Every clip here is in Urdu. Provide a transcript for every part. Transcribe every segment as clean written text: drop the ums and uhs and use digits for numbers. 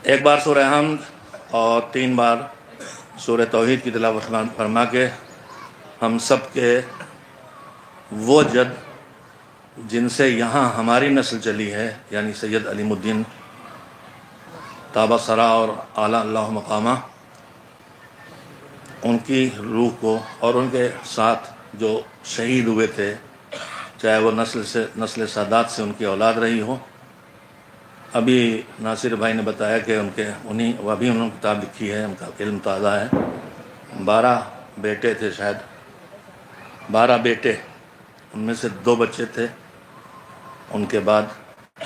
ایک بار سورہ حمد اور 3 بار سورہ توحید کی تلاوت فرما کے ہم سب کے وہ جد جن سے یہاں ہماری نسل چلی ہے، یعنی سید علیم الدین طابہ سرا اور اعلیٰ اللہ مقامہ، ان کی روح کو اور ان کے ساتھ جو شہید ہوئے تھے، چاہے وہ نسل سادات سے ان کی اولاد رہی ہو. ابھی ناصر بھائی نے بتایا کہ وہ ابھی انہوں نے کتاب لکھی ہے، ان کا علم تازہ ہے. 12 بیٹے تھے، شاید 12 بیٹے، ان میں سے 2 بچے تھے. ان کے بعد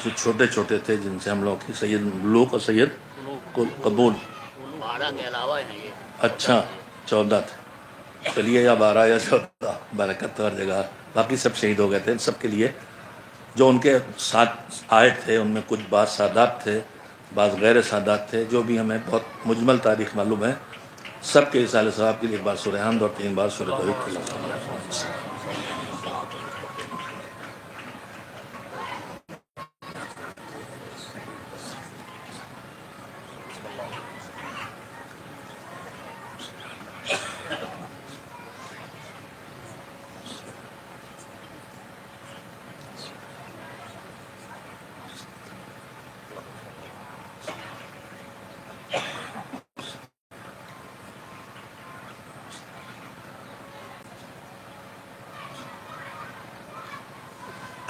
جو چھوٹے چھوٹے تھے جن سے ہم لوگ کی سید ملوک اور سید قبول 12 کے علاوہ ہیں یہ. اچھا 14 تھے. چلیے یا 12 یا 14، برکت ہر جگہ. باقی سب شہید ہو گئے تھے. سب کے لیے جو ان کے ساتھ آئے تھے ان میں کچھ بعض سادات تھے، بعض غیر سادات تھے، جو بھی ہمیں بہت مجمل تاریخ معلوم ہے. سب کے اصال ثواب کے لیے 1 بار سورہ حمد اور 3 بار سورہ توحید کی.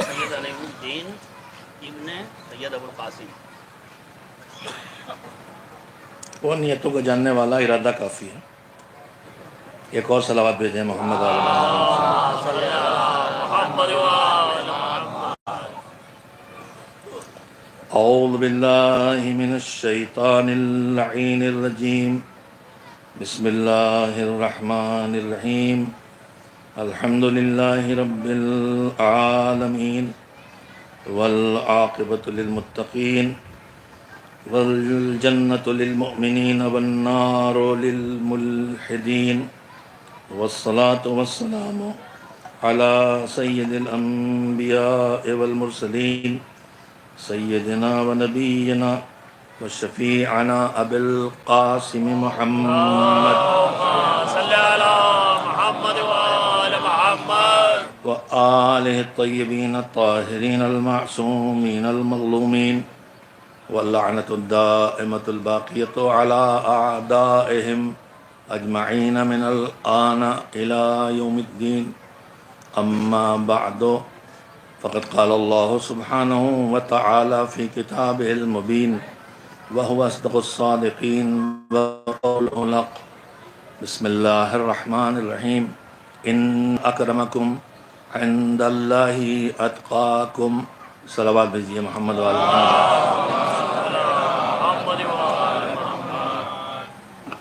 سید علیم الدین ابن سید ابو القاسم. وہ نیتوں کو جاننے والا، ارادہ کافی ہے. ایک اور صلوات بھیجیں محمد علیہ اعوذ باللہ من الشیطان اللعین الرجیم. بسم اللہ الرحمن الرحیم. الحمد للہ رب العالمین والعاقبۃ للمتقین والجنۃ للمؤمنین والنار للملحدین والصلاة والسلام على سید الانبیاء والمرسلین سیدنا و نبینا و شفیعنا ابی القاسم محمد صلی علی محمد وآل محمد و آلہ الطیبین الطاہرین المعصومین المظلومین واللعنۃ الدائمۃ الباقیۃ علی اعدائہم اجمعین من الآن الی یوم الدین. اما بعد فقد قال اللہ سبحانہ وتعالی فی کتابہ المبین وهو اصدق الصادقین وقوله الحق. بسم اللہ الرحمن الرحیم. ان اکرمکم عند اللہ اتقاکم. صلوات بھیجیے محمد وعلی محمد وآل محمد.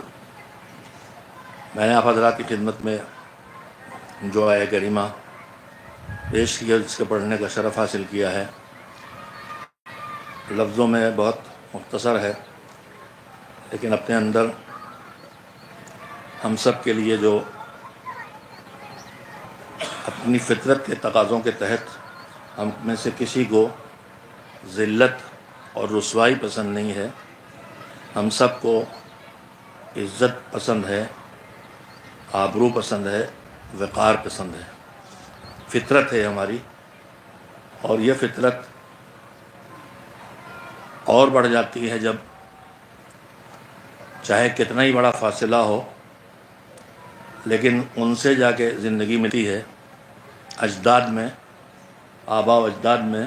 میں نے آپ حضرات کی خدمت میں جو آیہ کریمہ پیش کیا، جس کے پڑھنے کا شرف حاصل کیا ہے، لفظوں میں بہت مختصر ہے، لیکن اپنے اندر ہم سب کے لیے جو اپنی فطرت کے تقاضوں کے تحت ہم میں سے کسی کو ذلت اور رسوائی پسند نہیں ہے. ہم سب کو عزت پسند ہے، آبرو پسند ہے، وقار پسند ہے. فطرت ہے ہماری، اور یہ فطرت اور بڑھ جاتی ہے جب چاہے کتنا ہی بڑا فاصلہ ہو، لیکن ان سے جا کے زندگی ملتی ہے. اجداد میں، آبا و اجداد میں،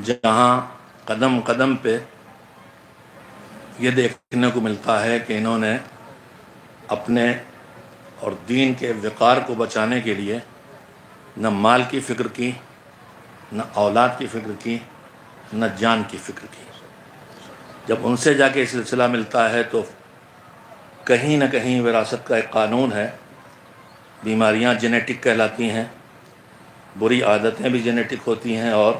جہاں قدم قدم پہ یہ دیکھنے کو ملتا ہے کہ انہوں نے اپنے اور دین کے وقار کو بچانے کے لیے نہ مال کی فکر کی، نہ اولاد کی فکر کی، نہ جان کی فکر کی. جب ان سے جا کے سلسلہ ملتا ہے تو کہیں نہ کہیں وراثت کا ایک قانون ہے. بیماریاں جینیٹک کہلاتی ہیں، بری عادتیں بھی جینیٹک ہوتی ہیں، اور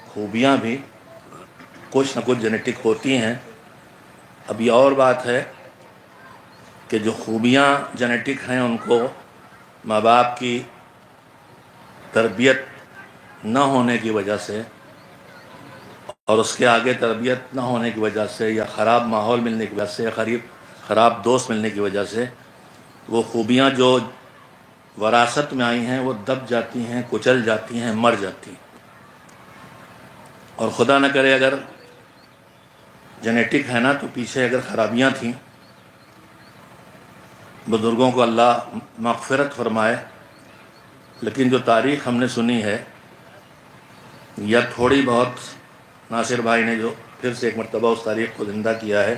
خوبیاں بھی کچھ نہ کچھ جینیٹک ہوتی ہیں. اب یہ اور بات ہے کہ جو خوبیاں جینیٹک ہیں ان کو ماں باپ کی تربیت نہ ہونے کی وجہ سے اور اس کے آگے تربیت نہ ہونے کی وجہ سے یا خراب ماحول ملنے کی وجہ سے یا خراب دوست ملنے کی وجہ سے وہ خوبیاں جو وراثت میں آئی ہیں وہ دب جاتی ہیں، کچل جاتی ہیں، مر جاتی ہیں۔ اور خدا نہ کرے اگر جینیٹک ہے نا تو پیچھے اگر خرابیاں تھیں، بزرگوں کو اللہ مغفرت فرمائے، لیکن جو تاریخ ہم نے سنی ہے یا تھوڑی بہت ناصر بھائی نے جو پھر سے ایک مرتبہ اس تاریخ کو زندہ کیا ہے،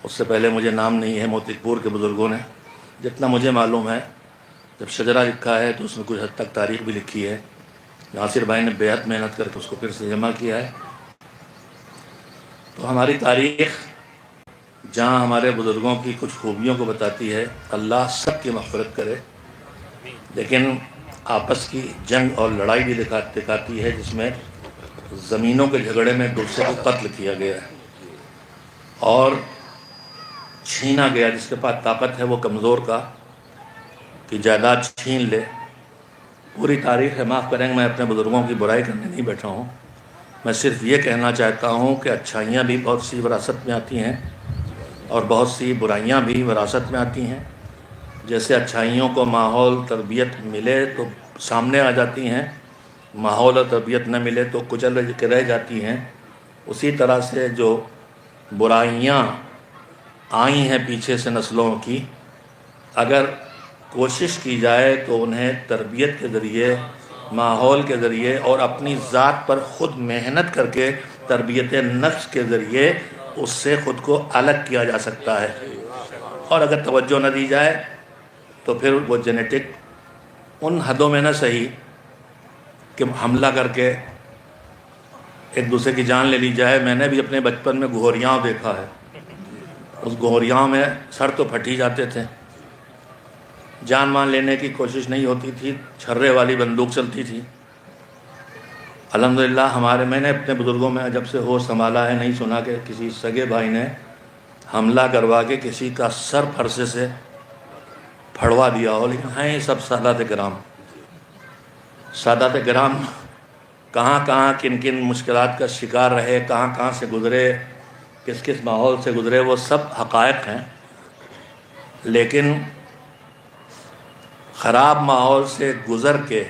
اس سے پہلے مجھے نام نہیں ہے موتی پور کے بزرگوں نے، جتنا مجھے معلوم ہے جب شجرہ لکھا ہے تو اس میں کچھ حد تک تاریخ بھی لکھی ہے۔ ناصر بھائی نے بے حد محنت کر کے اس کو پھر سے جمع کیا ہے۔ تو ہماری تاریخ جہاں ہمارے بزرگوں کی کچھ خوبیوں کو بتاتی ہے، اللہ سب کی مغفرت کرے، لیکن آپس کی جنگ اور لڑائی بھی دکھاتی ہے، جس میں زمینوں کے جھگڑے میں دوسرے کو قتل کیا گیا ہے اور چھینا گیا، جس کے پاس طاقت ہے وہ کمزور کا کہ جائیداد چھین لے۔ پوری تاریخ ہے، معاف کریں گے میں اپنے بزرگوں کی برائی کرنے نہیں بیٹھا ہوں، میں صرف یہ کہنا چاہتا ہوں کہ اچھائیاں بھی بہت سی وراثت میں آتی ہیں اور بہت سی برائیاں بھی وراثت میں آتی ہیں۔ جیسے اچھائیوں کو ماحول تربیت ملے تو سامنے آ جاتی ہیں، ماحول اور تربیت نہ ملے تو کچل کے رہ جاتی ہیں، اسی طرح سے جو برائیاں آئی ہیں پیچھے سے نسلوں کی، اگر کوشش کی جائے تو انہیں تربیت کے ذریعے، ماحول کے ذریعے اور اپنی ذات پر خود محنت کر کے تربیت نفس کے ذریعے اس سے خود کو الگ کیا جا سکتا ہے۔ اور اگر توجہ نہ دی جائے تو پھر وہ جینیٹک ان حدوں میں نہ صحیح کہ حملہ کر کے ایک دوسرے کی جان لے لی جائے۔ میں نے بھی اپنے بچپن میں گھوریاؤں دیکھا ہے، اس گھوریاؤں میں سر تو پھٹ ہی جاتے تھے، جان مان لینے کی کوشش نہیں ہوتی تھی، چھرے والی بندوق چلتی تھی۔ الحمدللہ میں نے اپنے بزرگوں میں جب سے ہوش سنبھالا ہے نہیں سنا کہ کسی سگے بھائی نے حملہ کروا کے کسی کا سر پھرسے سے پھڑوا دیا ہو، لیکن ہیں یہ سب سادات کرام۔ سادات کرام کہاں کہاں کن کن مشکلات کا شکار رہے، کہاں کہاں سے گزرے، کس کس ماحول سے گزرے، وہ سب حقائق ہیں۔ لیکن خراب ماحول سے گزر کے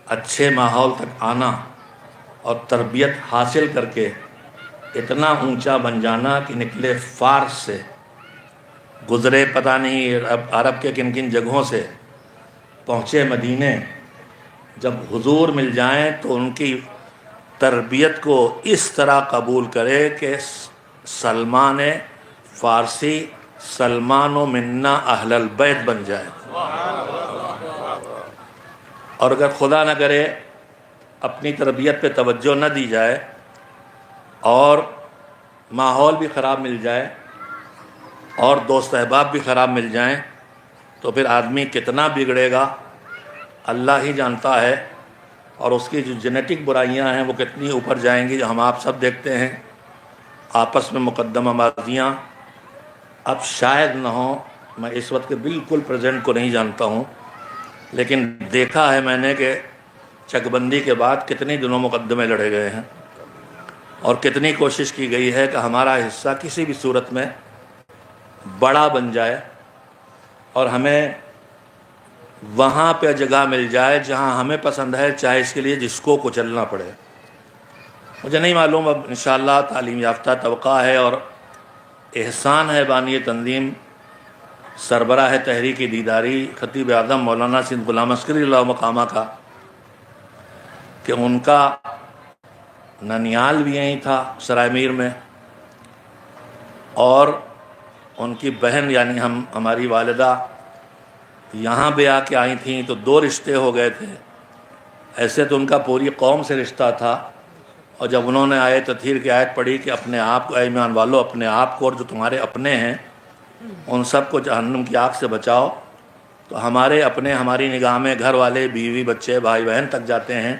اچھے ماحول تک آنا اور تربیت حاصل کر کے اتنا اونچا بن جانا کہ نکلے فارس سے، گزرے پتہ نہیں عرب کے کن کن جگہوں سے، پہنچے مدینے، جب حضور مل جائیں تو ان کی تربیت کو اس طرح قبول کرے کہ سلمان فارسی سلمان و منا اہل البیت بن جائے۔ اور اگر خدا نہ کرے اپنی تربیت پہ توجہ نہ دی جائے اور ماحول بھی خراب مل جائے اور دوست احباب بھی خراب مل جائیں تو پھر آدمی کتنا بگڑے گا اللہ ہی جانتا ہے، اور اس کی جو جینیٹک برائیاں ہیں وہ کتنی اوپر جائیں گی، جو ہم آپ سب دیکھتے ہیں آپس میں مقدمہ بازیاں۔ اب شاید نہ ہوں، میں اس وقت کے بالکل پریزنٹ کو نہیں جانتا ہوں، لیکن دیکھا ہے میں نے کہ چک بندی کے بعد کتنے دنوں مقدمے لڑے گئے ہیں اور کتنی کوشش کی گئی ہے کہ ہمارا حصہ کسی بھی صورت میں بڑا بن جائے اور ہمیں وہاں پہ جگہ مل جائے جہاں ہمیں پسند ہے، چاہے اس کے لیے جس کو کچلنا پڑے۔ مجھے نہیں معلوم، اب انشاءاللہ تعلیم یافتہ طبقہ ہے اور احسان ہے بانی تنظیم سربراہ تحریک دیداری خطیب اعظم مولانا سید غلام عسکری اللہ مقامہ کا کہ ان کا ننیال بھی یہیں تھا سرائے میر میں، اور ان کی بہن یعنی ہماری والدہ یہاں بھی آ کے آئی تھیں، تو 2 رشتے ہو گئے تھے۔ ایسے تو ان کا پوری قوم سے رشتہ تھا، اور جب انہوں نے آیت تطہیر کی آیت پڑھی کہ اپنے آپ کو اے ایمان والو اپنے آپ کو اور جو تمہارے اپنے ہیں ان سب کو جہنم کی آگ سے بچاؤ، تو ہمارے اپنے ہماری نگاہ میں گھر والے، بیوی، بچے، بھائی بہن تک جاتے ہیں،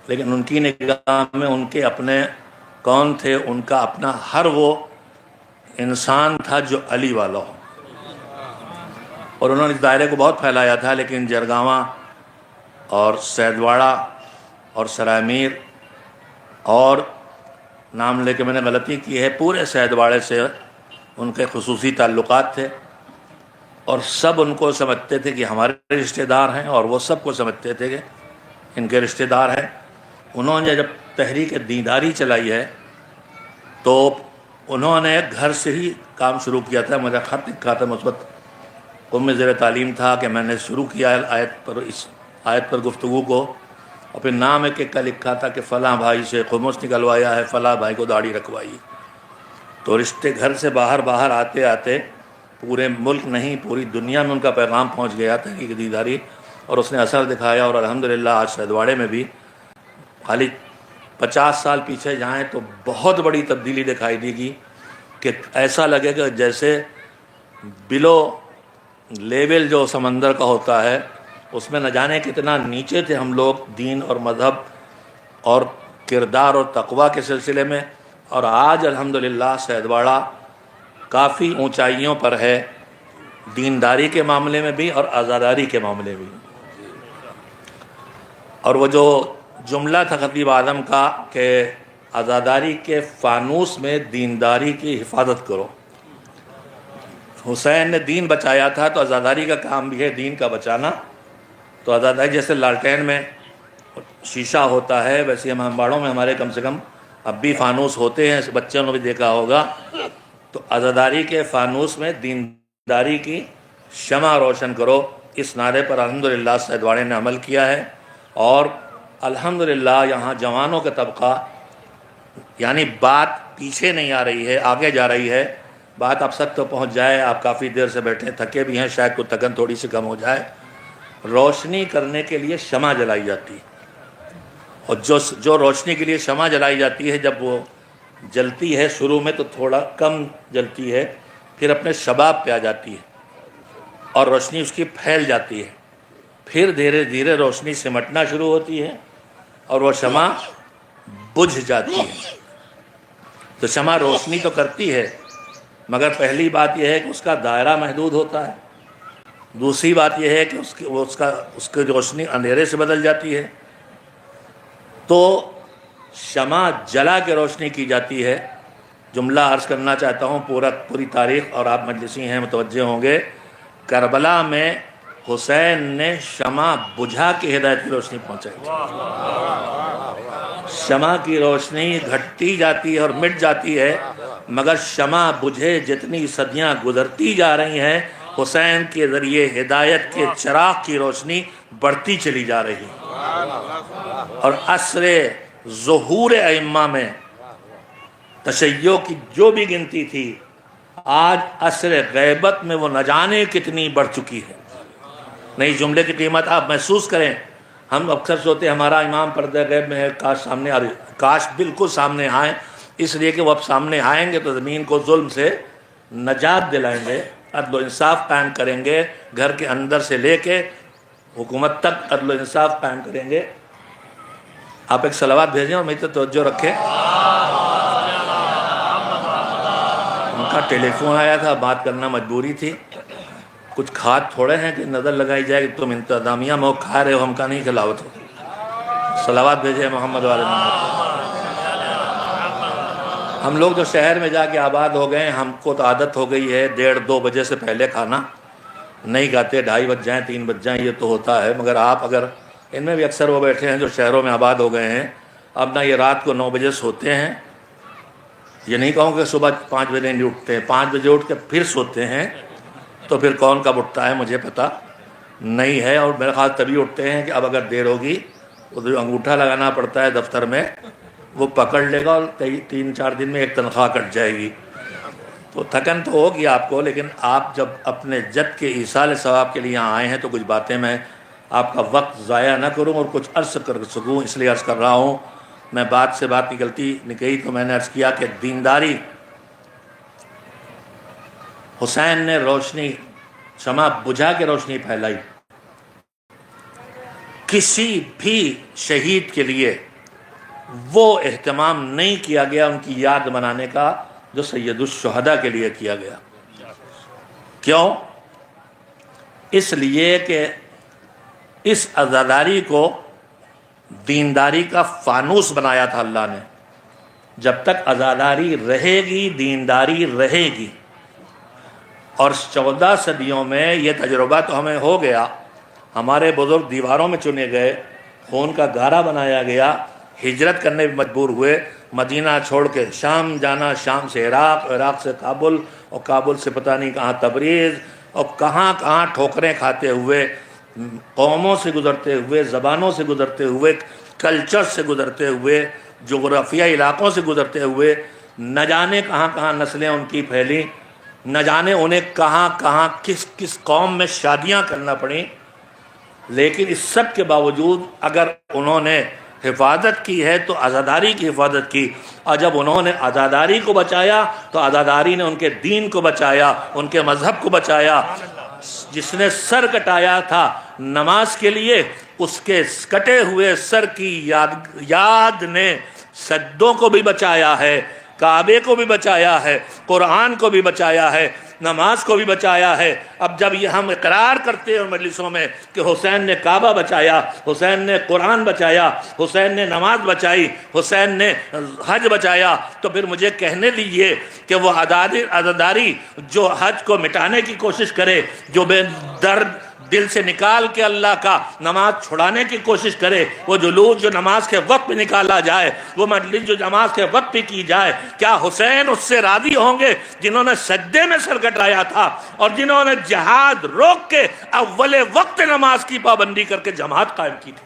لیکن ان کی نگاہ میں ان کے اپنے کون تھے؟ ان کا اپنا ہر وہ انسان تھا جو علی والا ہو۔ اور انہوں نے اس دائرے کو بہت پھیلایا تھا، لیکن جرگاواں اور سیدواڑہ اور سرائے میر اور نام لے کے میں نے غلطی کی ہے، پورے سیدواڑے سے ان کے خصوصی تعلقات تھے، اور سب ان کو سمجھتے تھے کہ ہمارے رشتہ دار ہیں، اور وہ سب کو سمجھتے تھے کہ ان کے رشتہ دار ہیں۔ انہوں نے جب تحریک دینداری چلائی ہے تو انہوں نے گھر سے ہی کام شروع کیا تھا۔ مجھے خط لکھا تھا، مثبت زیر تعلیم تھا کہ میں نے شروع کیا اس آیت پر گفتگو کو، اور پھر نام ایک ایک کا لکھا تھا کہ فلاں بھائی سے خمس نکلوایا ہے، فلاں بھائی کو داڑھی رکھوائی۔ تو رشتے گھر سے باہر آتے آتے پورے ملک نہیں، پوری دنیا میں ان کا پیغام پہنچ گیا تحریک دینداری، اور اس نے اثر دکھایا۔ اور الحمدللہ آج سیدواڑے میں بھی خالی 50 سال پیچھے جائیں تو بہت بڑی تبدیلی دکھائی دے گی، کہ ایسا لگے کہ جیسے بلو لیول جو سمندر کا ہوتا ہے اس میں نہ جانے کتنا نیچے تھے ہم لوگ دین اور مذہب اور کردار اور تقوی کے سلسلے میں، اور آج الحمدللہ سیدواڑہ کافی اونچائیوں پر ہے، دینداری کے معاملے میں بھی اور عزاداری کے معاملے میں بھی۔ اور وہ جو جملہ تھا خطیب اعظم کا کہ عزاداری کے فانوس میں دینداری کی حفاظت کرو، حسین نے دین بچایا تھا تو عزاداری کا کام بھی ہے دین کا بچانا۔ تو عزاداری جیسے لالٹین میں شیشہ ہوتا ہے، ویسے ہم امباڑوں میں ہمارے کم سے کم اب بھی فانوس ہوتے ہیں، بچوں نے بھی دیکھا ہوگا۔ تو عزاداری کے فانوس میں دینداری کی شمع روشن کرو، اس نعرے پر الحمدللہ سیدواڑے نے عمل کیا ہے، اور الحمدللہ یہاں جوانوں کا طبقہ، یعنی بات پیچھے نہیں آ رہی ہے، آگے جا رہی ہے۔ بات اب تک تو پہنچ جائے، آپ کافی دیر سے بیٹھے تھکے بھی ہیں، شاید کوئی تھکن تھوڑی سی کم ہو جائے۔ روشنی کرنے کے لیے شمع جلائی جاتی ہے، اور جو روشنی کے لیے شمع جلائی جاتی ہے، جب وہ جلتی ہے شروع میں تو تھوڑا کم جلتی ہے، پھر اپنے شباب پہ آ جاتی ہے اور روشنی اس کی پھیل جاتی ہے، پھر دھیرے دھیرے روشنی سمٹنا شروع ہوتی ہے اور وہ شمع بجھ جاتی ہے۔ تو شمع روشنی تو کرتی ہے، مگر پہلی بات یہ ہے کہ اس کا دائرہ محدود ہوتا ہے، دوسری بات یہ ہے کہ اس کی روشنی اندھیرے سے بدل جاتی ہے۔ تو شمع جلا کے روشنی کی جاتی ہے۔ جملہ عرض کرنا چاہتا ہوں، پوری تاریخ، اور آپ مجلسی ہیں متوجہ ہوں گے، کربلا میں حسین نے شمع بجھا کے ہدایت کی روشنی پہنچائی تھی۔ شمع کی روشنی گھٹتی جاتی ہے اور مٹ جاتی ہے، مگر شمع بجھے جتنی صدیاں گزرتی جا رہی ہیں، حسین کے ذریعے ہدایت کے چراغ کی روشنی بڑھتی چلی جا رہی ہے۔ اور عصر ظہور ائمہ میں تشیع کی جو بھی گنتی تھی، آج عصر غیبت میں وہ نہ جانے کتنی بڑھ چکی ہے۔ نئی جملے کی قیمت آپ محسوس کریں۔ ہم اکثر سوتے ہمارا امام پردہ غیب میں ہے، کاش سامنے آ رہی، کاش بالکل سامنے آئیں، اس لیے کہ وہ اب سامنے آئیں گے تو زمین کو ظلم سے نجات دلائیں گے، عدل و انصاف قائم کریں گے، گھر کے اندر سے لے کے حکومت تک عدل و انصاف قائم کریں گے۔ آپ ایک صلوات بھیجیں اور میری توجہ رکھیں۔ ان کا ٹیلی فون آیا تھا، بات کرنا مجبوری تھی۔ کچھ کھاد تھوڑے ہیں کہ نظر لگائی جائے کہ تم انتظامیہ میں کھا رہے ہو، ہم کا نہیں کھلاوت ہو۔ صلوات بھیجیں محمد والے محمد۔ ہم لوگ جو شہر میں جا کے آباد ہو گئے، ہم کو تو عادت ہو گئی ہے 1:30-2 بجے سے پہلے کھانا نہیں کھاتے، 2:30 بج جائیں 3 بج جائیں، یہ تو ہوتا ہے۔ مگر آپ اگر ان میں بھی اکثر وہ بیٹھے ہیں جو شہروں میں آباد ہو گئے ہیں، اب نہ یہ رات کو 9 بجے سوتے ہیں، یہ نہیں کہوں کہ صبح 5 بجے نہیں اٹھتے ہیں، 5 بجے اٹھ کے پھر سوتے ہیں، تو پھر کون کب اٹھتا ہے مجھے پتہ نہیں ہے۔ اور میرے خیال تبھی اٹھتے ہیں کہ اب اگر دیر ہوگی تو جو انگوٹھا لگانا پڑتا ہے دفتر میں وہ پکڑ لے گا، اور 3-4 دن میں ایک تنخواہ کٹ جائے گی۔ تو تھکن تو ہوگی آپ کو، لیکن آپ جب اپنے جد کے ایصال ثواب کے لیے یہاں آئے ہیں تو کچھ باتیں میں آپ کا وقت ضائع نہ کروں اور کچھ عرض کر سکوں، اس لیے عرض کر رہا ہوں۔ میں بات سے بات نکلتی نکلی تو میں نے عرض کیا کہ دینداری، حسین نے روشنی شمع بجھا کے روشنی پھیلائی۔ کسی بھی شہید کے لیے وہ اہتمام نہیں کیا گیا ان کی یاد منانے کا جو سید الشہداء کے لیے کیا گیا۔ کیوں؟ اس لیے کہ اس عزاداری کو دینداری کا فانوس بنایا تھا اللہ نے، جب تک عزاداری رہے گی دینداری رہے گی. اور 14 صدیوں میں یہ تجربہ تو ہمیں ہو گیا. ہمارے بزرگ دیواروں میں چنے گئے, خون کا گارا بنایا گیا, ہجرت کرنے بھی مجبور ہوئے, مدینہ چھوڑ کے شام جانا, شام سے عراق, عراق سے کابل, اور کابل سے پتہ نہیں کہاں تبریز, اور کہاں کہاں ٹھوکریں کھاتے ہوئے, قوموں سے گزرتے ہوئے, زبانوں سے گزرتے ہوئے, کلچر سے گزرتے ہوئے, جغرافیائی علاقوں سے گزرتے ہوئے, نہ جانے کہاں کہاں نسلیں ان کی پھیلیں, نہ جانے انہیں کہاں کہاں کس کس قوم میں شادیاں کرنا پڑیں. لیکن اس سب کے باوجود اگر انہوں نے حفاظت کی ہے تو عزاداری کی حفاظت کی, اور جب انہوں نے عزاداری کو بچایا تو عزاداری نے ان کے دین کو بچایا, ان کے مذہب کو بچایا. جس نے سر کٹایا تھا نماز کے لیے, اس کے کٹے ہوئے سر کی یاد نے سجدوں کو بھی بچایا ہے, کعبے کو بھی بچایا ہے, قرآن کو بھی بچایا ہے, نماز کو بھی بچایا ہے. اب جب یہ ہم اقرار کرتے ہیں مجلسوں میں کہ حسین نے کعبہ بچایا, حسین نے قرآن بچایا, حسین نے نماز بچائی, حسین نے حج بچایا, تو پھر مجھے کہنے دیجئے کہ وہ عزاداری جو حج کو مٹانے کی کوشش کرے, جو بے درد دل سے نکال کے اللہ کا نماز چھڑانے کی کوشش کرے, وہ جلوس جو نماز کے وقت پہ نکالا جائے, وہ مجلس جو نماز کے وقت پہ کی جائے, کیا حسین اس سے راضی ہوں گے جنہوں نے سجدے میں سر کٹایا تھا اور جنہوں نے جہاد روک کے اول وقت نماز کی پابندی کر کے جماعت قائم کی تھی؟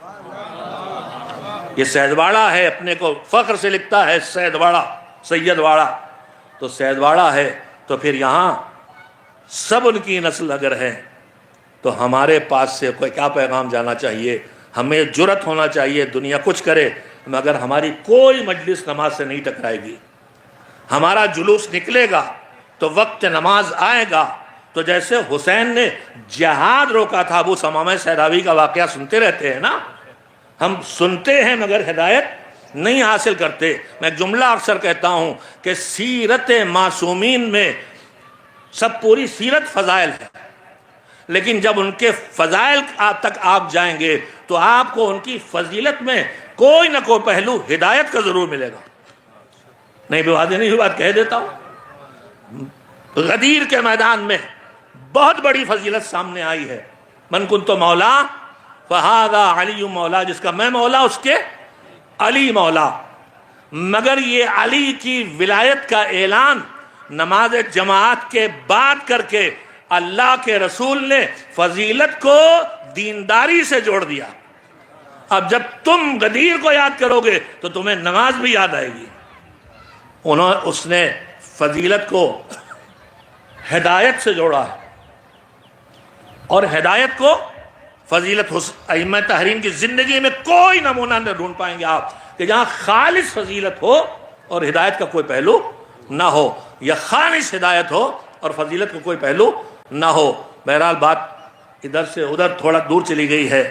یہ سیدواڑہ ہے, اپنے کو فخر سے لکھتا ہے سیدواڑہ, سیدواڑہ تو سیدواڑہ ہے. تو پھر یہاں سب ان کی نسل اگر ہے تو ہمارے پاس سے کوئی کیا پیغام جانا چاہیے؟ ہمیں جرأت ہونا چاہیے, دنیا کچھ کرے مگر ہماری کوئی مجلس نماز سے نہیں ٹکرائے گی. ہمارا جلوس نکلے گا تو وقت نماز آئے گا. تو جیسے حسین نے جہاد روکا تھا, ابو ثمامہ سیداوی کا واقعہ سنتے رہتے ہیں نا, ہم سنتے ہیں مگر ہدایت نہیں حاصل کرتے. میں ایک جملہ اکثر کہتا ہوں کہ سیرت معصومین میں سب پوری سیرت فضائل ہے, لیکن جب ان کے فضائل تک آپ جائیں گے تو آپ کو ان کی فضیلت میں کوئی نہ کوئی پہلو ہدایت کا ضرور ملے گا. نہیں بھی واضح نہیں ہوئی بات کہہ دیتا ہوں. غدیر کے میدان میں بہت بڑی فضیلت سامنے آئی ہے. من کنت مولا فہذا علی مولا, جس کا میں مولا اس کے علی مولا. مگر یہ علی کی ولایت کا اعلان نماز جماعت کے بعد کر کے اللہ کے رسول نے فضیلت کو دینداری سے جوڑ دیا. اب جب تم غدیر کو یاد کرو گے تو تمہیں نماز بھی یاد آئے گی. اس نے فضیلت کو ہدایت سے جوڑا ہے, اور ہدایت کو فضیلت. ائمہ تحریم کی زندگی میں کوئی نمونہ نہ ڈھونڈ پائیں گے آپ کہ جہاں خالص فضیلت ہو اور ہدایت کا کوئی پہلو نہ ہو, یا خالص ہدایت ہو اور فضیلت کا کوئی پہلو نہ ہو. بہرحال بات ادھر سے ادھر تھوڑا دور چلی گئی ہے.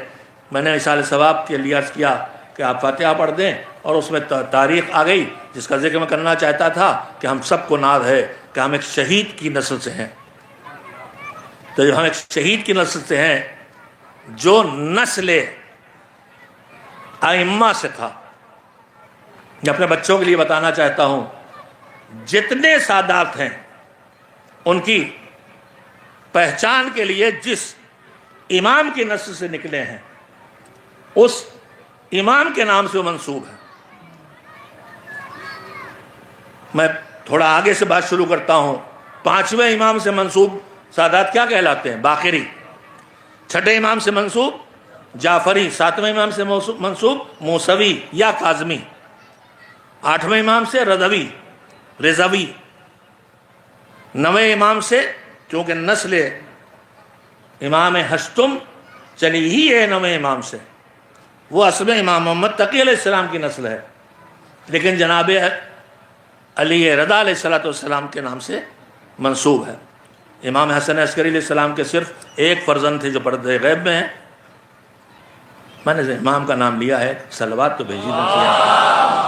میں نے اصال ثواب کے لیے عرض کیا کہ آپ فاتحہ پڑھ دیں, اور اس میں تاریخ آ گئی جس کا ذکر میں کرنا چاہتا تھا کہ ہم سب کو ناز ہے کہ ہم ایک شہید کی نسل سے ہیں. تو ہم ایک شہید کی نسل سے ہیں جو نسل ائمہ سے تھا. میں اپنے بچوں کے لیے بتانا چاہتا ہوں, جتنے سادات ہیں ان کی پہچان کے لیے جس امام کی نسل سے نکلے ہیں اس امام کے نام سے وہ منسوب ہے. میں تھوڑا آگے سے بات شروع کرتا ہوں. 5ویں امام سے منسوب سادات کیا کہلاتے ہیں؟ باقری. 6ٹھے امام سے منسوب جعفری. 7ویں امام سے منسوب موسوی یا کاظمی. 8ویں امام سے رضوی. 9ویں امام سے, چونکہ نسل امام ہشتم چلی ہی ہے 9ویں امام سے, وہ اصل امام محمد تقی علیہ السلام کی نسل ہے, لیکن جناب علی رضا علیہ السلام کے نام سے منسوب ہے. امام حسن عسکری علیہ السلام کے صرف ایک فرزند تھے جو پردے غیب میں ہیں. میں نے امام کا نام لیا ہے, صلوات تو بھیجی نہیں.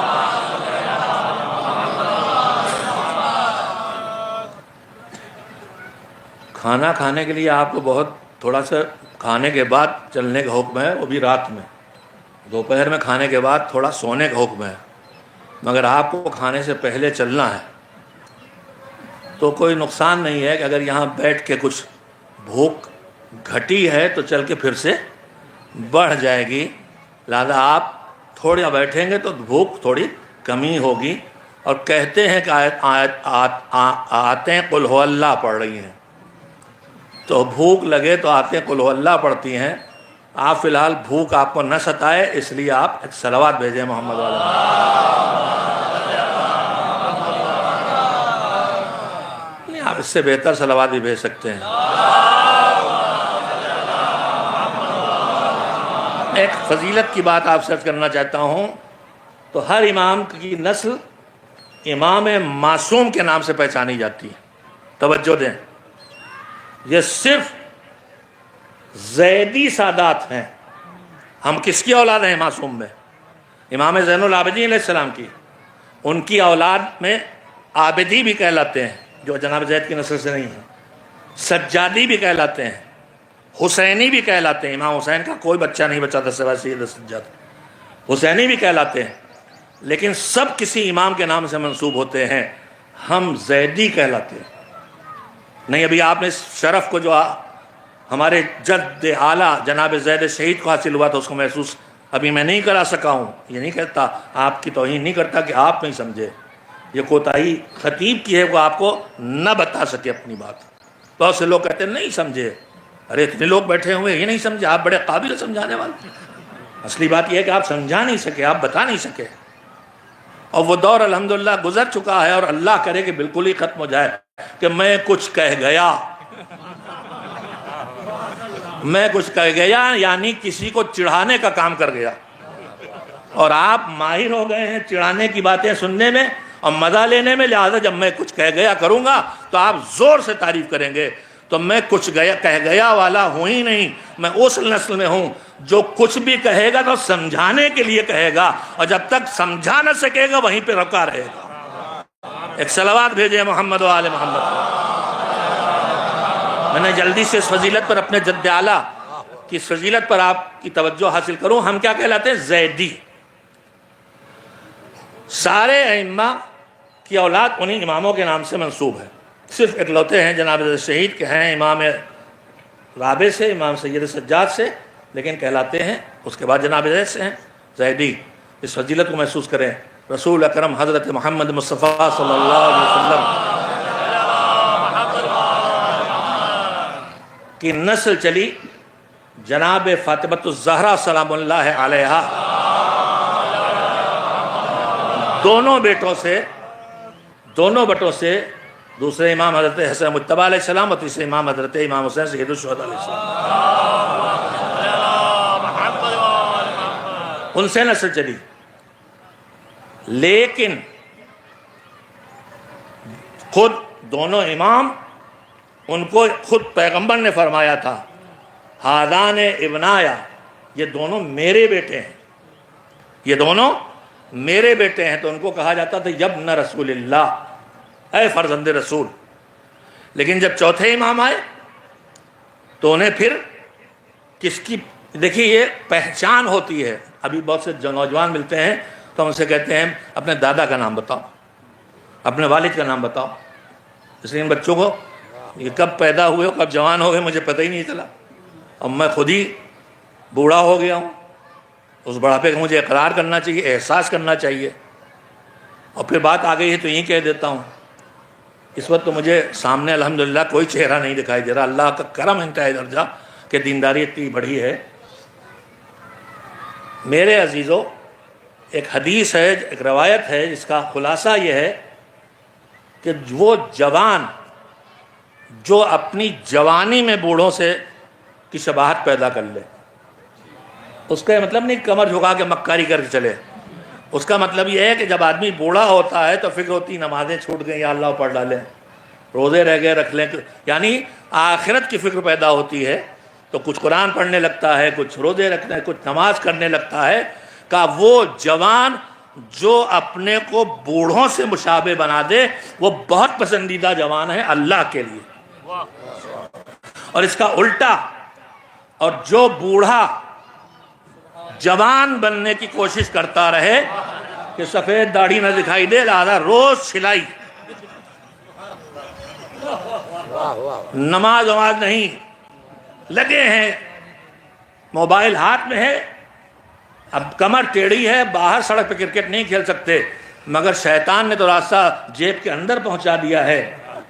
کھانا کھانے کے لیے آپ کو بہت تھوڑا سا کھانے کے بعد چلنے کا حکم ہے, وہ بھی رات میں. دوپہر میں کھانے کے بعد تھوڑا سونے کا حکم ہے. مگر آپ کو کھانے سے پہلے چلنا ہے تو کوئی نقصان نہیں ہے کہ اگر یہاں بیٹھ کے کچھ بھوک گھٹی ہے تو چل کے پھر سے بڑھ جائے گی، لہذا آپ تھوڑا بیٹھیں گے تو بھوک تھوڑی کمی ہوگی۔ اور کہتے ہیں کہ آتیں قل ہو اللہ پڑھ رہی ہیں، تو بھوک لگے تو آتیں قل ہو اللہ پڑھتی ہیں۔ آپ فی الحال بھوک آپ کو نہ ستائے، اس لیے آپ ایک صلوات بھیجیں محمد والا۔ نہیں، آپ اس سے بہتر صلوات بھی بھیج سکتے ہیں۔ ایک فضیلت کی بات آپ سے عرض کرنا چاہتا ہوں، تو ہر امام کی نسل امام معصوم کے نام سے پہچانی جاتی ہے۔ توجہ دیں، یہ صرف زیدی سادات ہیں۔ ہم کس کی اولاد ہیں معصوم میں؟ امام زین العابدین علیہ السلام کی۔ ان کی اولاد میں عابدی بھی کہلاتے ہیں، جو جناب زید کی نسل سے نہیں ہیں، سجادی بھی کہلاتے ہیں، حسینی بھی کہلاتے ہیں۔ امام حسین کا کوئی بچہ نہیں بچا تھا سوائے سید سجاد، حسینی بھی کہلاتے ہیں، لیکن سب کسی امام کے نام سے منسوب ہوتے ہیں۔ ہم زیدی کہلاتے ہیں۔ نہیں، ابھی آپ نے اس شرف کو جو ہمارے جد اعلیٰ جناب زید شہید کو حاصل ہوا تھا، اس کو محسوس ابھی میں نہیں کرا سکا ہوں۔ یہ نہیں کہتا، آپ کی توہین نہیں کرتا کہ آپ نہیں سمجھے، یہ کوتاہی خطیب کی ہے، وہ آپ کو نہ بتا سکے اپنی بات۔ بہت سے لوگ کہتے ہیں نہیں سمجھے، ارے اتنے لوگ بیٹھے ہوئے یہ نہیں سمجھے، آپ بڑے قابل سمجھانے والے۔ اصلی بات یہ ہے کہ آپ سمجھا نہیں سکے، آپ بتا نہیں سکے، اور وہ دور الحمدللہ گزر چکا ہے، اور اللہ کرے کہ بالکل ہی ختم ہو جائے کہ میں کچھ کہہ گیا۔ میں کچھ کہہ گیا یعنی کسی کو چڑھانے کا کام کر گیا، اور آپ ماہر ہو گئے ہیں چڑھانے کی باتیں سننے میں اور مزہ لینے میں، لہذا جب میں کچھ کہہ گیا کروں گا تو آپ زور سے تعریف کریں گے۔ تو میں کچھ کہہ گیا والا ہوں ہی نہیں، میں اس نسل میں ہوں جو کچھ بھی کہے گا تو سمجھانے کے لیے کہے گا، اور جب تک سمجھا نہ سکے گا وہیں پہ رکا رہے گا۔ ایک صلوات بھیجے محمد و آل محمد۔ میں نے جلدی سے اس فضیلت پر، اپنے جد اعلیٰ کی اس فضیلت پر آپ کی توجہ حاصل کروں۔ ہم کیا کہلاتے ہیں؟ زیدی۔ سارے ائمہ کی اولاد انہیں اماموں کے نام سے منسوب ہے، صرف اکلوتے ہیں جناب شہید کے ہیں امام رابع سے، امام سید سجاد سے، لیکن کہلاتے ہیں اس کے بعد جناب زید سے ہیں، زیدی۔ اس فضیلت کو محسوس کریں۔ رسول اکرم حضرت محمد مصطفیٰ صلی اللہ علیہ وسلم کی نسل چلی جناب فاطمۃ الزہرا سلام اللہ علیہا، دونوں بیٹوں سے دوسرے امام حضرت حسن مجتبیٰ علیہ السلام اور تیسرے امام حضرت امام حسین سید الشہداء علیہ السلام، ان سے نسل چلی۔ لیکن خود دونوں امام، ان کو خود پیغمبر نے فرمایا تھا، ہادان ابنایا، یہ دونوں میرے بیٹے ہیں، یہ دونوں میرے بیٹے ہیں۔ تو ان کو کہا جاتا تھا یبن رسول اللہ، اے فرزند رسول۔ لیکن جب چوتھے امام آئے تو انہیں پھر کس کی، دیکھیے یہ پہچان ہوتی ہے۔ ابھی بہت سے جو نوجوان ملتے ہیں تو ہم ان سے کہتے ہیں اپنے دادا کا نام بتاؤ، اپنے والد کا نام بتاؤ۔ اس لیے ان بچوں کو یہ کب پیدا ہوئے کب جوان ہو گئے مجھے پتہ ہی نہیں چلا، اور میں خود ہی بوڑھا ہو گیا ہوں۔ اس بڑھاپے کا مجھے اقرار کرنا چاہیے، احساس کرنا چاہیے، اور پھر بات آ گئی ہے تو یہیں کہہ دیتا ہوں۔ اس وقت تو مجھے سامنے الحمدللہ کوئی چہرہ نہیں دکھائی دے رہا، اللہ کا کرم انتہائی درجہ کہ دینداری اتنی بڑھی ہے۔ میرے عزیزو، ایک حدیث ہے، ایک روایت ہے جس کا خلاصہ یہ ہے کہ وہ جوان جو اپنی جوانی میں بوڑھوں سے کی شباہت پیدا کر لے، اس کا مطلب نہیں کمر جھکا کے مکاری کر کے چلے، اس کا مطلب یہ ہے کہ جب آدمی بوڑھا ہوتا ہے تو فکر ہوتی نمازیں چھوٹ گئیں یا اللہ پڑھ ڈالیں، روزے رہ گئے رکھ لیں، یعنی آخرت کی فکر پیدا ہوتی ہے، تو کچھ قرآن پڑھنے لگتا ہے، کچھ روزے رکھنے، کچھ نماز کرنے لگتا ہے۔ کہ وہ جوان جو اپنے کو بوڑھوں سے مشابہ بنا دے وہ بہت پسندیدہ جوان ہے اللہ کے لیے، اور اس کا الٹا، اور جو بوڑھا جوان بننے کی کوشش کرتا رہے کہ سفید داڑھی نہ دکھائی دے، لہذا روز سلائی، نماز وماز نہیں، لگے ہیں، موبائل ہاتھ میں ہے، اب کمر ٹیڑھی ہے، باہر سڑک پہ کرکٹ نہیں کھیل سکتے، مگر شیطان نے تو راستہ جیب کے اندر پہنچا دیا ہے،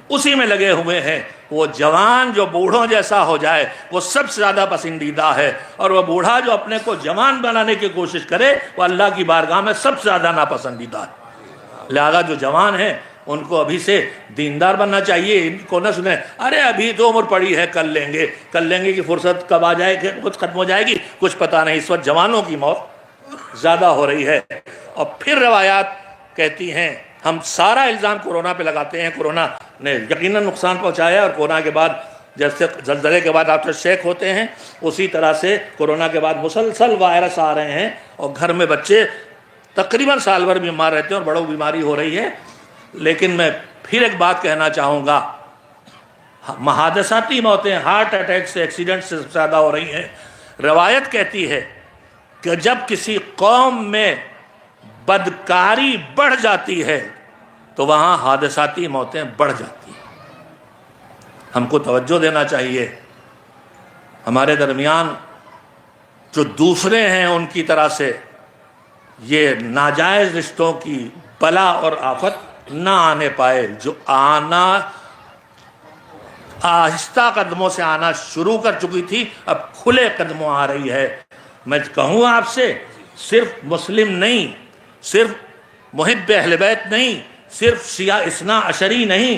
اسی میں لگے ہوئے ہیں۔ وہ جوان جو بوڑھوں جیسا ہو جائے وہ سب سے زیادہ پسندیدہ ہے، اور وہ بوڑھا جو اپنے کو جوان بنانے کی کوشش کرے وہ اللہ کی بارگاہ میں سب سے زیادہ ناپسندیدہ ہے۔ لہذا جو جوان ہیں ان کو ابھی سے دیندار بننا چاہیے، ان کو نہ سنیں ارے ابھی تو عمر پڑی ہے، کل لیں گے کی فرصت کب آ جائے گی، کچھ ختم ہو جائے گی، کچھ پتہ نہیں۔ اس وقت جوانوں کی موت زیادہ ہو رہی ہے۔ اور پھر روایات کہتی ہیں، ہم سارا الزام کورونا پہ لگاتے ہیں، کورونا نے یقیناً نقصان پہنچایا، اور کورونا کے بعد جیسے زلزلے کے بعد آفٹر شیک ہوتے ہیں اسی طرح سے کورونا کے بعد مسلسل وائرس آ رہے ہیں، اور گھر میں بچے تقریباً سال بھر بیمار رہتے ہیں اور بڑوں بیماری ہو رہی ہے۔ لیکن میں پھر ایک بات کہنا چاہوں گا، حادثاتی موتیں ہارٹ اٹیک سے، ایکسیڈنٹ سے زیادہ ہو رہی ہیں۔ روایت کہتی ہے کہ جب کسی قوم میں بدکاری بڑھ جاتی ہے تو وہاں حادثاتی موتیں بڑھ جاتی ہیں۔ ہم کو توجہ دینا چاہیے، ہمارے درمیان جو دوسرے ہیں ان کی طرح سے یہ ناجائز رشتوں کی بلا اور آفت نہ آنے پائے۔ جو آنا آہستہ قدموں سے آنا شروع کر چکی تھی، اب کھلے قدموں آ رہی ہے۔ میں کہوں آپ سے، صرف مسلم نہیں، صرف محب اہل بیت نہیں، صرف شیعہ اثنا عشری نہیں،